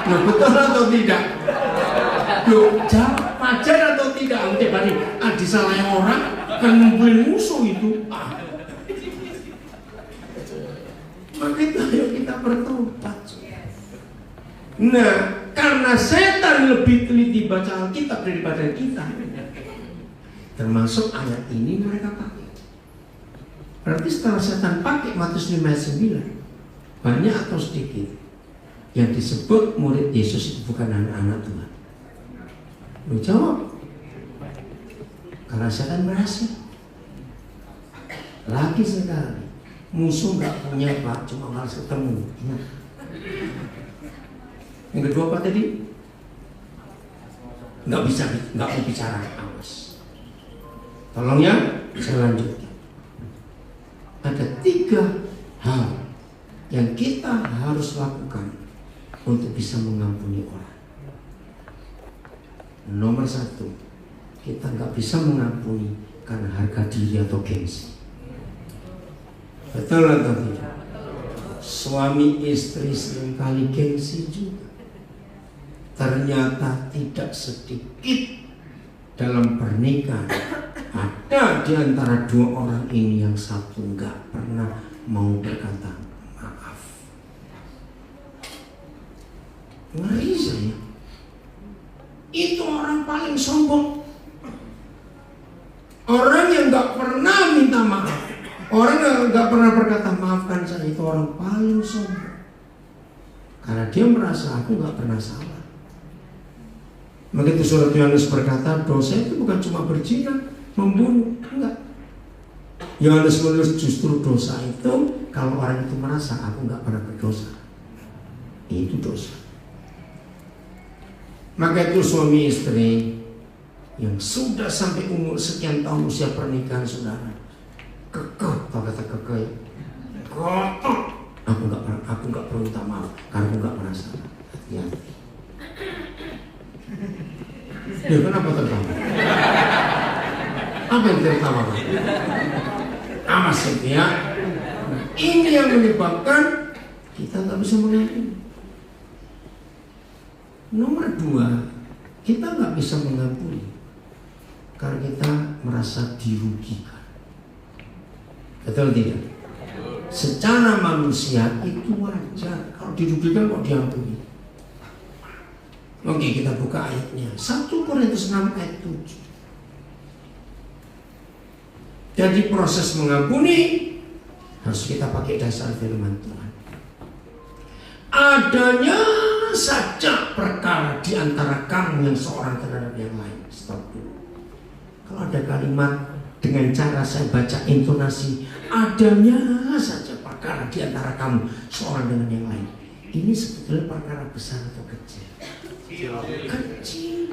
Loh betul atau tidak? Loh jawab wajar atau tidak? Nanti balik disalahin orang kan ngumpulin musuh itu. Maka itu ayo kita bertobat. Nah, karena setan lebih teliti baca Alkitab daripada kita, termasuk ayat ini mereka pakai. Berarti setelah setan pakai Matius 5 ayat 9, banyak atau sedikit yang disebut murid Yesus itu bukan anak-anak Tuhan? Lu jawab. Karena setan berhasil. Lagi sekali, musuh nggak punya Pak, cuma malas ketemu. Yang kedua apa tadi? Nggak mau bicara, awas. Tolong ya, saya lanjutkan. Ada 3 hal yang kita harus lakukan untuk bisa mengampuni orang. Nomor 1, kita nggak bisa mengampuni karena harga diri atau gengsi. Betul atau tidak? Suami istri seringkali gengsi juga. Ternyata tidak sedikit dalam pernikahan ada di antara 2 orang ini yang satu nggak pernah mau berkata maaf. Ngeri saya. Itu orang paling sombong. Orang yang nggak pernah minta maaf, orang yang nggak pernah berkata maafkan saya, itu orang paling sombong. Karena dia merasa aku nggak pernah salah. Begitu surat Yohanes berkata dosa itu bukan cuma berzina, membunuh, enggak. Yohanes menulis justru dosa itu kalau orang itu merasa aku nggak pernah berdosa, itu dosa. Maka itu suami istri yang sudah sampai umur sekian tahun usia pernikahan saudara, kekeh, tau kata kekeh, kotor. Aku nggak perlu minta maaf karena aku nggak pernah salah. Hati-hati. Ya kenapa tertawa? Apa yang tertawa? Amas ya. Ini yang menyebabkan kita nggak bisa mengampuni. Nomor 2, kita nggak bisa mengampuni karena kita merasa dirugikan. Betul tidak? Secara manusia itu wajar. Kalau dirugikan kok diampuni? Oke, kita buka ayatnya. 1 Korintus 6 ayat 7. Jadi proses mengampuni harus kita pakai dasar firman Tuhan. Adanya saja perkara di antara kamu yang seorang terhadap yang lain. Stop dulu. Kalau ada kalimat dengan cara saya baca intonasi, adanya saja perkara di antara kamu seorang dengan yang lain, ini sebetulnya perkara besar atau kecil? Kecil.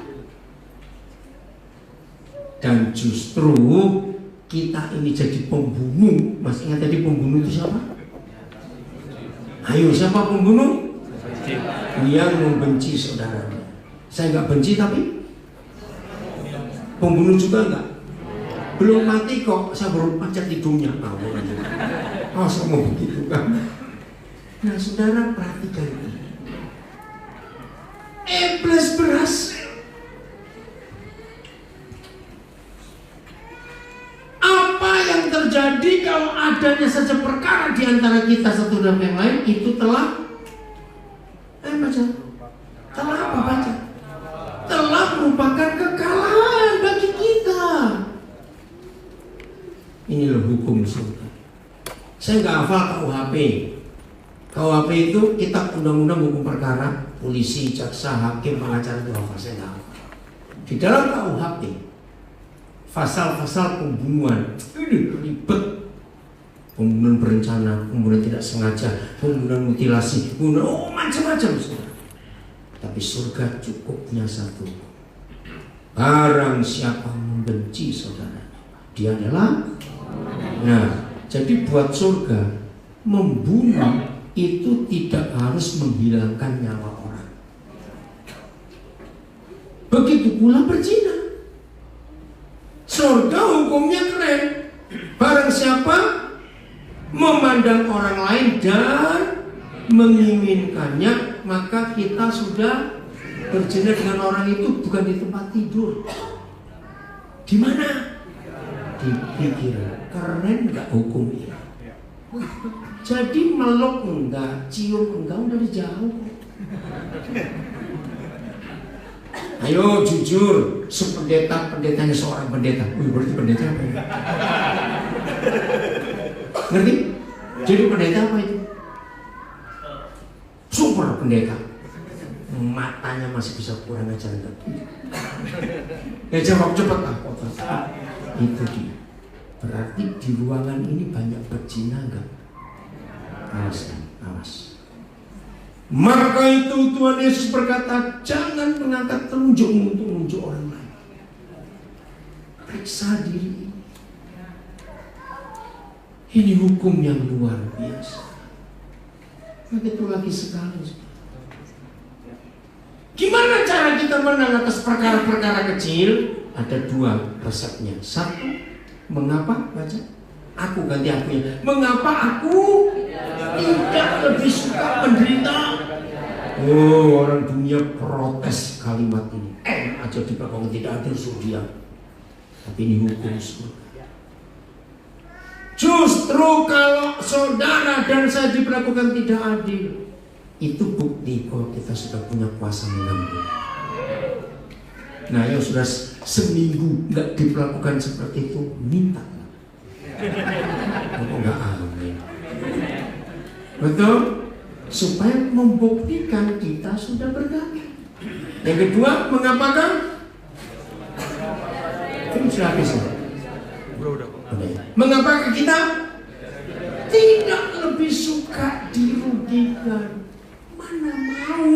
Dan justru kita ini jadi pembunuh. Mas ingat tadi pembunuh itu siapa? Ayo, siapa pembunuh? Yang membenci saudaranya. Saya nggak benci tapi pembunuh juga nggak. Belum mati kok, saya baru pancet hidungnya. Oh, semua begitu kan? Nah, saudara perhatikan ini. Iblis berhasil. Apa yang terjadi kalau adanya saja perkara di antara kita satu dan yang lain itu telah baca. Telah apa baca? Telah merupakan kekalahan bagi kita. Inilah hukum surga. Saya nggak hafal KUHP. KUHP itu kitab undang-undang hukum perkara, polisi, jaksa, hakim, pengacara itu hafal. Saya nggak hafal. Di dalam KUHP, pasal-pasal pembunuhan ini ribet. Pembunuhan berencana, pembunuhan tidak sengaja, pembunuhan mutilasi, pembunuhan macam-macam. Tapi surga cukupnya satu. Barang siapa membenci saudara, dia adalah. Nah, jadi buat surga membunuh itu tidak harus menghilangkan nyawa orang. Begitu pula berzina. Surga hukumnya keren. Barang siapa memandang orang lain dan menginginkannya, maka kita sudah berzina dengan orang itu bukan di tempat tidur. Di mana? Di pikiran. Keren nggak hukum ini? Jadi meluk enggak, cium enggak, udah jauh. Ayo jujur, pendetanya seorang pendeta. Berarti pendeta apa ya? Ngerti? Jadi pendeta apa itu? Super pendeta. Matanya masih bisa kurang ajar enggak? Ya jawab cepat lah. Itu dia. Berarti di ruangan ini banyak berzina enggak? Awas. Maka itu Tuhan Yesus berkata, jangan mengangkat telunjukmu untuk menunjuk orang lain. Periksa diri. Ini hukum yang luar biasa. Begitu lagi sekali. Gimana cara kita menang atas perkara-perkara kecil? Ada dua resepnya. Satu, mengapa? Baca. Aku ganti akunya. Mengapa aku tidak lebih suka menderita? Oh, orang dunia protes kalimat ini. Aja di belakang tidak adil surga. Tapi ini hukum surga. Justru kalau saudara dan saya diperlakukan tidak adil, itu bukti kalau kita sudah punya kuasa mengambil. Nah, yang sudah seminggu nggak diperlakukan seperti itu, minta. Kok nggak amin? Betul? Supaya membuktikan kita sudah berdamai. Yang kedua, mengapakah? Ini sudah habis. Mengapakah kita tidak lebih suka dirugikan? Mana mau?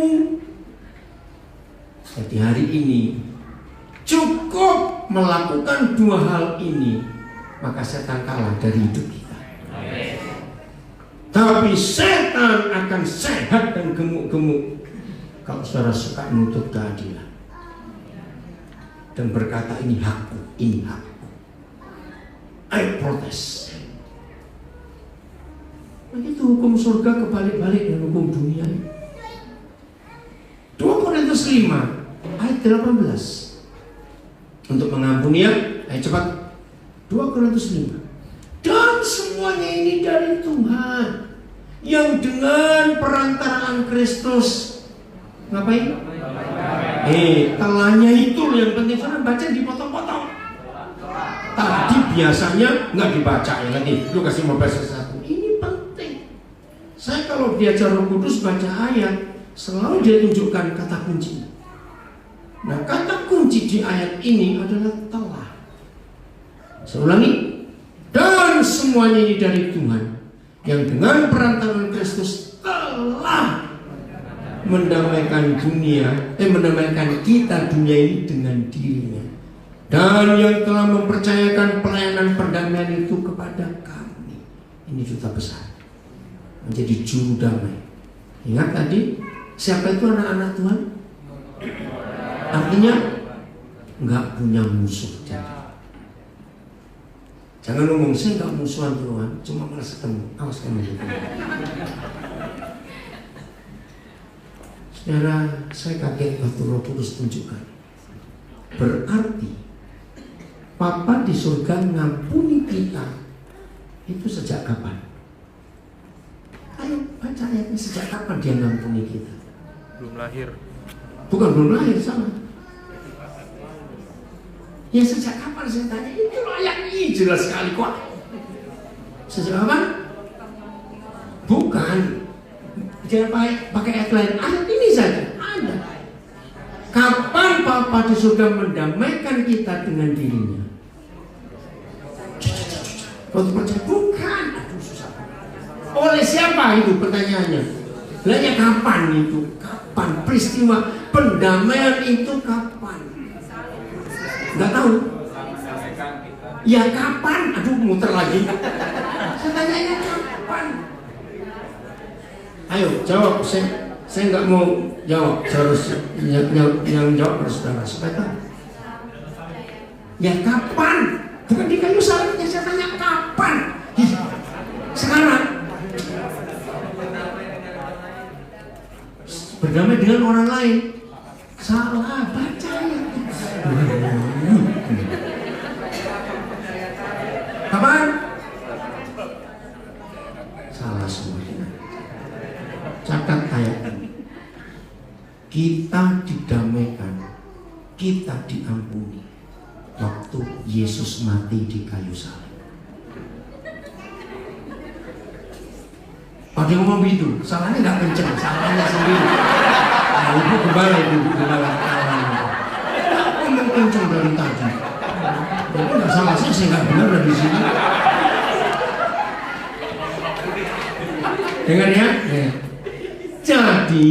Jadi hari ini cukup melakukan dua hal ini, maka setan kalah dari hidup kita. Tapi setan akan sehat dan gemuk-gemuk kalau saudara suka menuntut keadilan dan berkata ini hakku, ini hakku. I protes. Begitu hukum surga kebalik-balik dengan hukum dunia. 2 Korintus 5 ayat 18. Untuk mengampuni ya, ayo cepat. 2 Korintus 5. Dan semuanya ini dari Tuhan, yang dengan perantaraan Kristus ngapain? Telahnya itu yang penting. Saudara baca dipotong-potong. Tadi biasanya nggak dibaca ya nanti. Lu kasih 15:1. Ini penting. Saya kalau diajar Roh Kudus baca ayat, selalu dia tunjukkan kata kunci. Nah, kata kunci di ayat ini adalah telah. Saya ulangi. Dan semuanya ini dari Tuhan, yang dengan perantaraan Kristus telah mendamaikan mendamaikan kita dunia ini dengan dirinya, dan yang telah mempercayakan pelayanan perdamaian itu kepada kami. Ini duta besar, menjadi juru damai. Ingat tadi, siapa itu anak-anak Tuhan? Artinya nggak punya musuh. Jangan ngomong, saya nggak musuhan Tuhan, cuma merasa ketemu. Awas kamu gitu. Saudara, saya kaget waktu Roh Kudus tunjukkan. Berarti Papa di surga ngampuni kita itu sejak kapan? Ayo baca ayatnya, sejak kapan dia ngampuni kita? Belum lahir. Bukan belum lahir, sama. Ya sejak kapan saya tanya? Itu ayat ini jelas sekali kok. Sejak kapan? Bukan. Jangan pakai ayat lain. Ayat ini saja ada. Kapan Papa di surga mendamaikan kita dengan dirinya? Waktu percaya? Bukan. Aduh susah. Oleh siapa itu pertanyaannya? Lainnya kapan itu? Kapan peristiwa pendamaian itu kapan? Nggak tahu. Ya kapan? Aduh muter lagi. Saya tanya kapan? Ayo jawab. Saya nggak mau jawab. Saya harus yang jawab harus saudara supaya tahu. Ya kapan? Bukan di kayu salibnya, saya tanya kapan? Sekarang. Berdamai dengan orang lain. Salah baca ya. Kapan? semua. Catat ayat ini. Kita didamaikan, kita diampuni waktu Yesus mati di kayu salib. Ada yang ngomong begitu, salahnya nggak kenceng, salahnya sendiri. Nah, ibu gembala ngomong kenceng dari tadi. Jadi nggak salah sih, saya nggak benar dari sini. Dengar ya. Jadi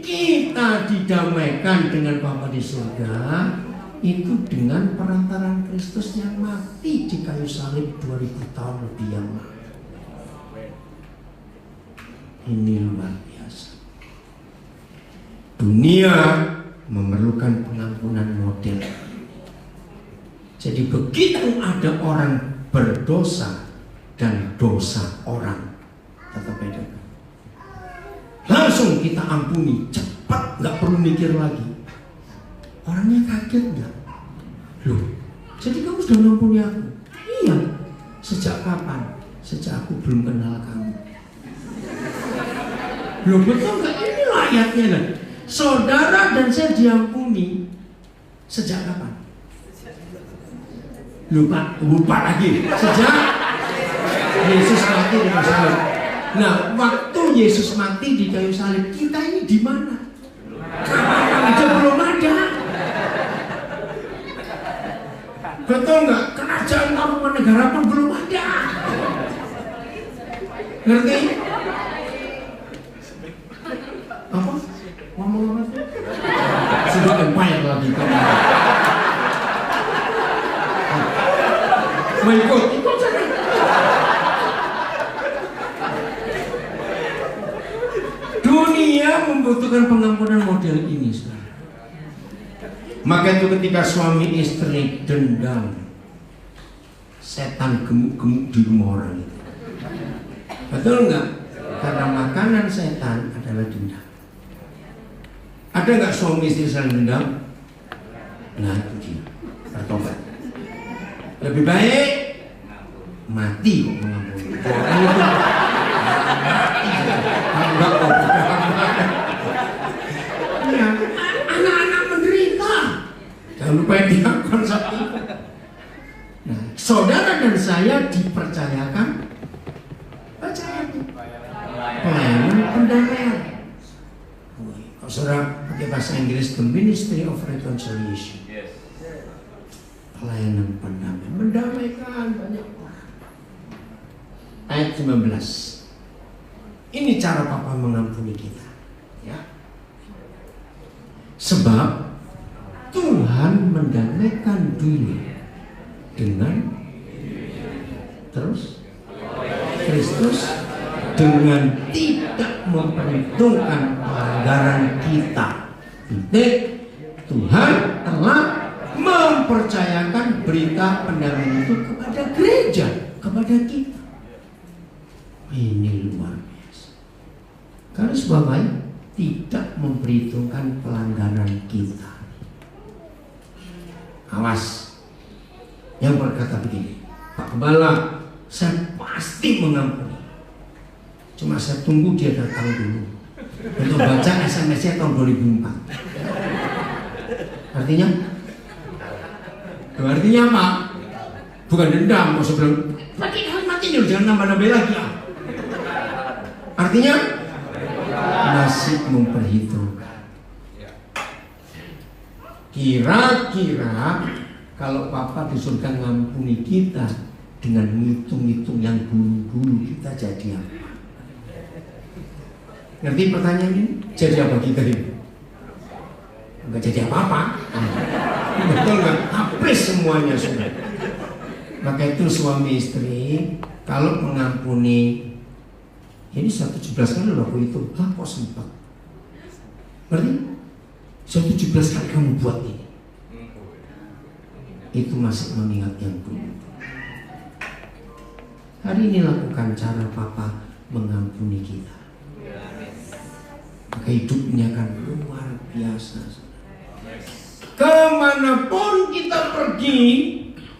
kita didamaikan dengan Bapa di surga itu dengan perantaraan Kristus yang mati di kayu salib 2000 tahun lebih yang lalu. Ini luar biasa. Dunia memerlukan pengampunan model. Jadi begitu ada orang berdosa dan dosa orang tetap beda. Langsung kita ampuni, cepat, nggak perlu mikir lagi. Orangnya kaget nggak? Loh, jadi kamu sudah mengampuni aku? Iya. Sejak kapan? Sejak aku belum kenal kamu. Loh, betul nggak? Ini ayatnya kan. Saudara dan saya diampuni sejak kapan? Lupa lagi. Sejak Yesus mati di kayu salib. Nah, waktu Yesus mati di kayu salib, kita ini di mana? Aja belum ada. Betul nggak? Kerajaan Taruman Negara pun belum ada. Ngerti? Apa? Ngomong apa? Sudah empire lagi kamu. Mau ikut sana. Dunia membutuhkan pengampunan model ini, saudara. Maka itu ketika suami istri dendam, setan gemuk-gemuk di rumah orang itu. Betul nggak? Karena makanan setan adalah dendam. Ada nggak suami istri saling dendam? Nah itu dia, bertobat. Lebih baik mati kok mengampuni. Enggak kok. Ya, anak-anak menderita. Jangan lupa diakon satu. Nah, saudara dan saya dipercayakan pelayanan pendamaian. Kalau saudara pakai bahasa Inggris, the Ministry of Reconciliation. Pelayanan pendamaian, mendamaikan banyak orang. Ayat 19. Ini cara Papa mengampuni kita, ya. Sebab Tuhan mendamaikan dunia dengan terus Kristus dengan tidak memperhitungkan pelanggaran kita. Tuhan telah mempercayakan berita pendamaian itu kepada gereja, kepada kita. Ini luar biasa. Karena sebab tidak memperhitungkan pelanggaran kita. Awas. Yang berkata begini, Pak Gembala, saya pasti mengampuni. Cuma saya tunggu dia datang dulu untuk baca SMS-nya tahun 2004. Artinya? Artinya apa? Bukan dendam, mau sebelum mati dulu, jangan nambah-nambah lagi ya. Artinya masih memperhitungkan. Kira-kira kalau Papa di surga ngampuni kita dengan ngitung-ngitung yang dulu-dulu, kita jadi apa? Ngerti pertanyaan ini? Jadi apa kita ini? Enggak jadi apa-apa. Betul nggak? Habis semuanya sudah. Maka itu suami istri kalau mengampuni, ini 117 kali loh aku itu, kok sempat? Berarti 117 kali kamu buat ini. Itu masih mengingat yang dulu. Hari ini lakukan cara Papa mengampuni kita. Maka hidupnya kan luar biasa. Kemanapun kita pergi,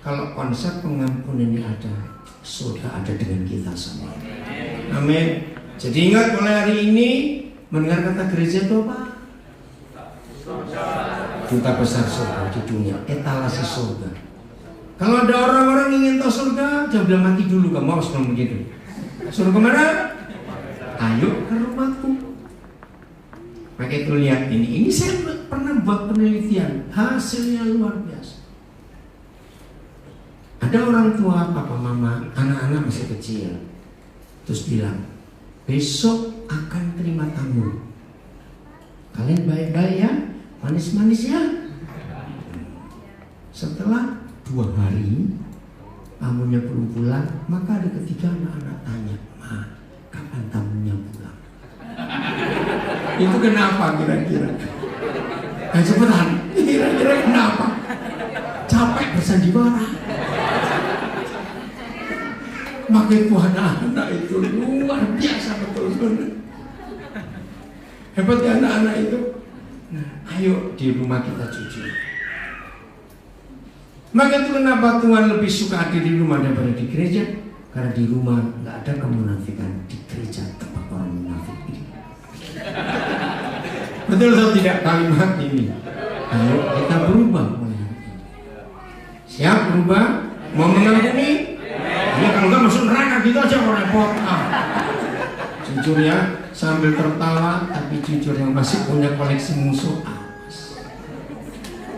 kalau konsep pengampunan ini ada, surga ada dengan kita semua. Amin. Jadi ingat mulai hari ini mendengar kata gereja itu apa? Duta besar surga di dunia, etalase surga. Kalau ada orang-orang ingin tahu surga, jangan bilang mati dulu, kamu harus bilang begitu. Suruh kemana? Ayo ke rumahku. Maka itu lihat ini saya pernah buat penelitian, hasilnya luar biasa. Ada orang tua, papa mama, anak-anak masih kecil, terus bilang, besok akan terima tamu. Kalian baik-baik ya, manis-manis ya. Setelah 2 hari tamunya belum pulang, maka ada ketiga anak-anak tanya, Ma, kapan tamunya pulang? Itu kenapa kira-kira? Cepetan, kira-kira kenapa? Capek bersandiwara. Maka itu anak-anak itu luar biasa betul-betul. Hebatnya anak-anak itu. Nah, ayo di rumah kita jujur. Maka itu kenapa Tuhan lebih suka hadir di rumah daripada di gereja? Karena di rumah nggak ada kemunafikan, di gereja tempat orang munafik ini. Betul atau tidak kalimat ini? Ayo kita berubah. Siap berubah? Mau mengampuni? Ya kalau nggak masuk neraka gitu aja orang repot. Jujur ya, sambil tertawa tapi jujur yang masih punya koleksi musuh.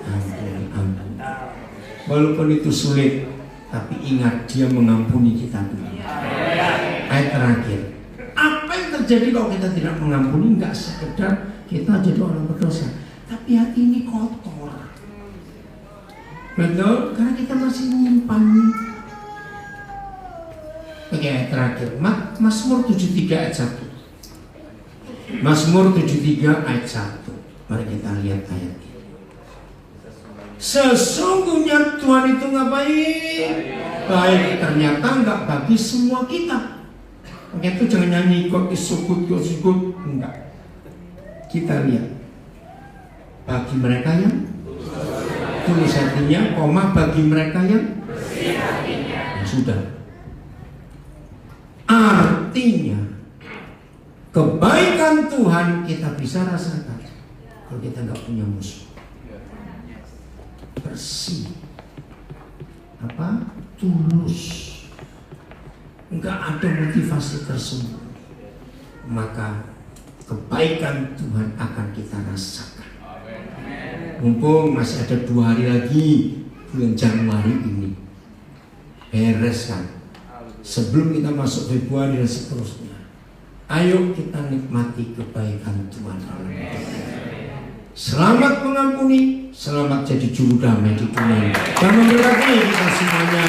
Ampun. Walaupun itu sulit, tapi ingat dia mengampuni kita dulu. Ayat terakhir. Apa yang terjadi kalau kita tidak mengampuni? Nggak sekedar kita jadi orang berdosa, tapi hati ini kotor. Betul? Karena kita masih menyimpan. Oke, ayat terakhir. Mazmur 73 ayat 1. Mazmur 73 ayat 1. Mari kita lihat ayat ini. Sesungguhnya Tuhan itu ngapain? Baik, ternyata nggak bagi semua kita. Oke, itu jangan nyanyi kok disukut. Enggak. Kita lihat. Bagi mereka yang tulus hatinya, bagi mereka yang sudah. Artinya kebaikan Tuhan kita bisa rasakan kalau kita nggak punya musuh. Bersih, tulus, nggak ada motivasi tersembunyi, maka kebaikan Tuhan akan kita rasakan. Mumpung masih ada 2 hari lagi bulan Januari ini, bereskan sebelum kita masuk Februari dan seterusnya. Ayo kita nikmati kebaikan Tuhan. Selamat mengampuni, selamat jadi juru damai di dunia. Dan memberkati kita semuanya.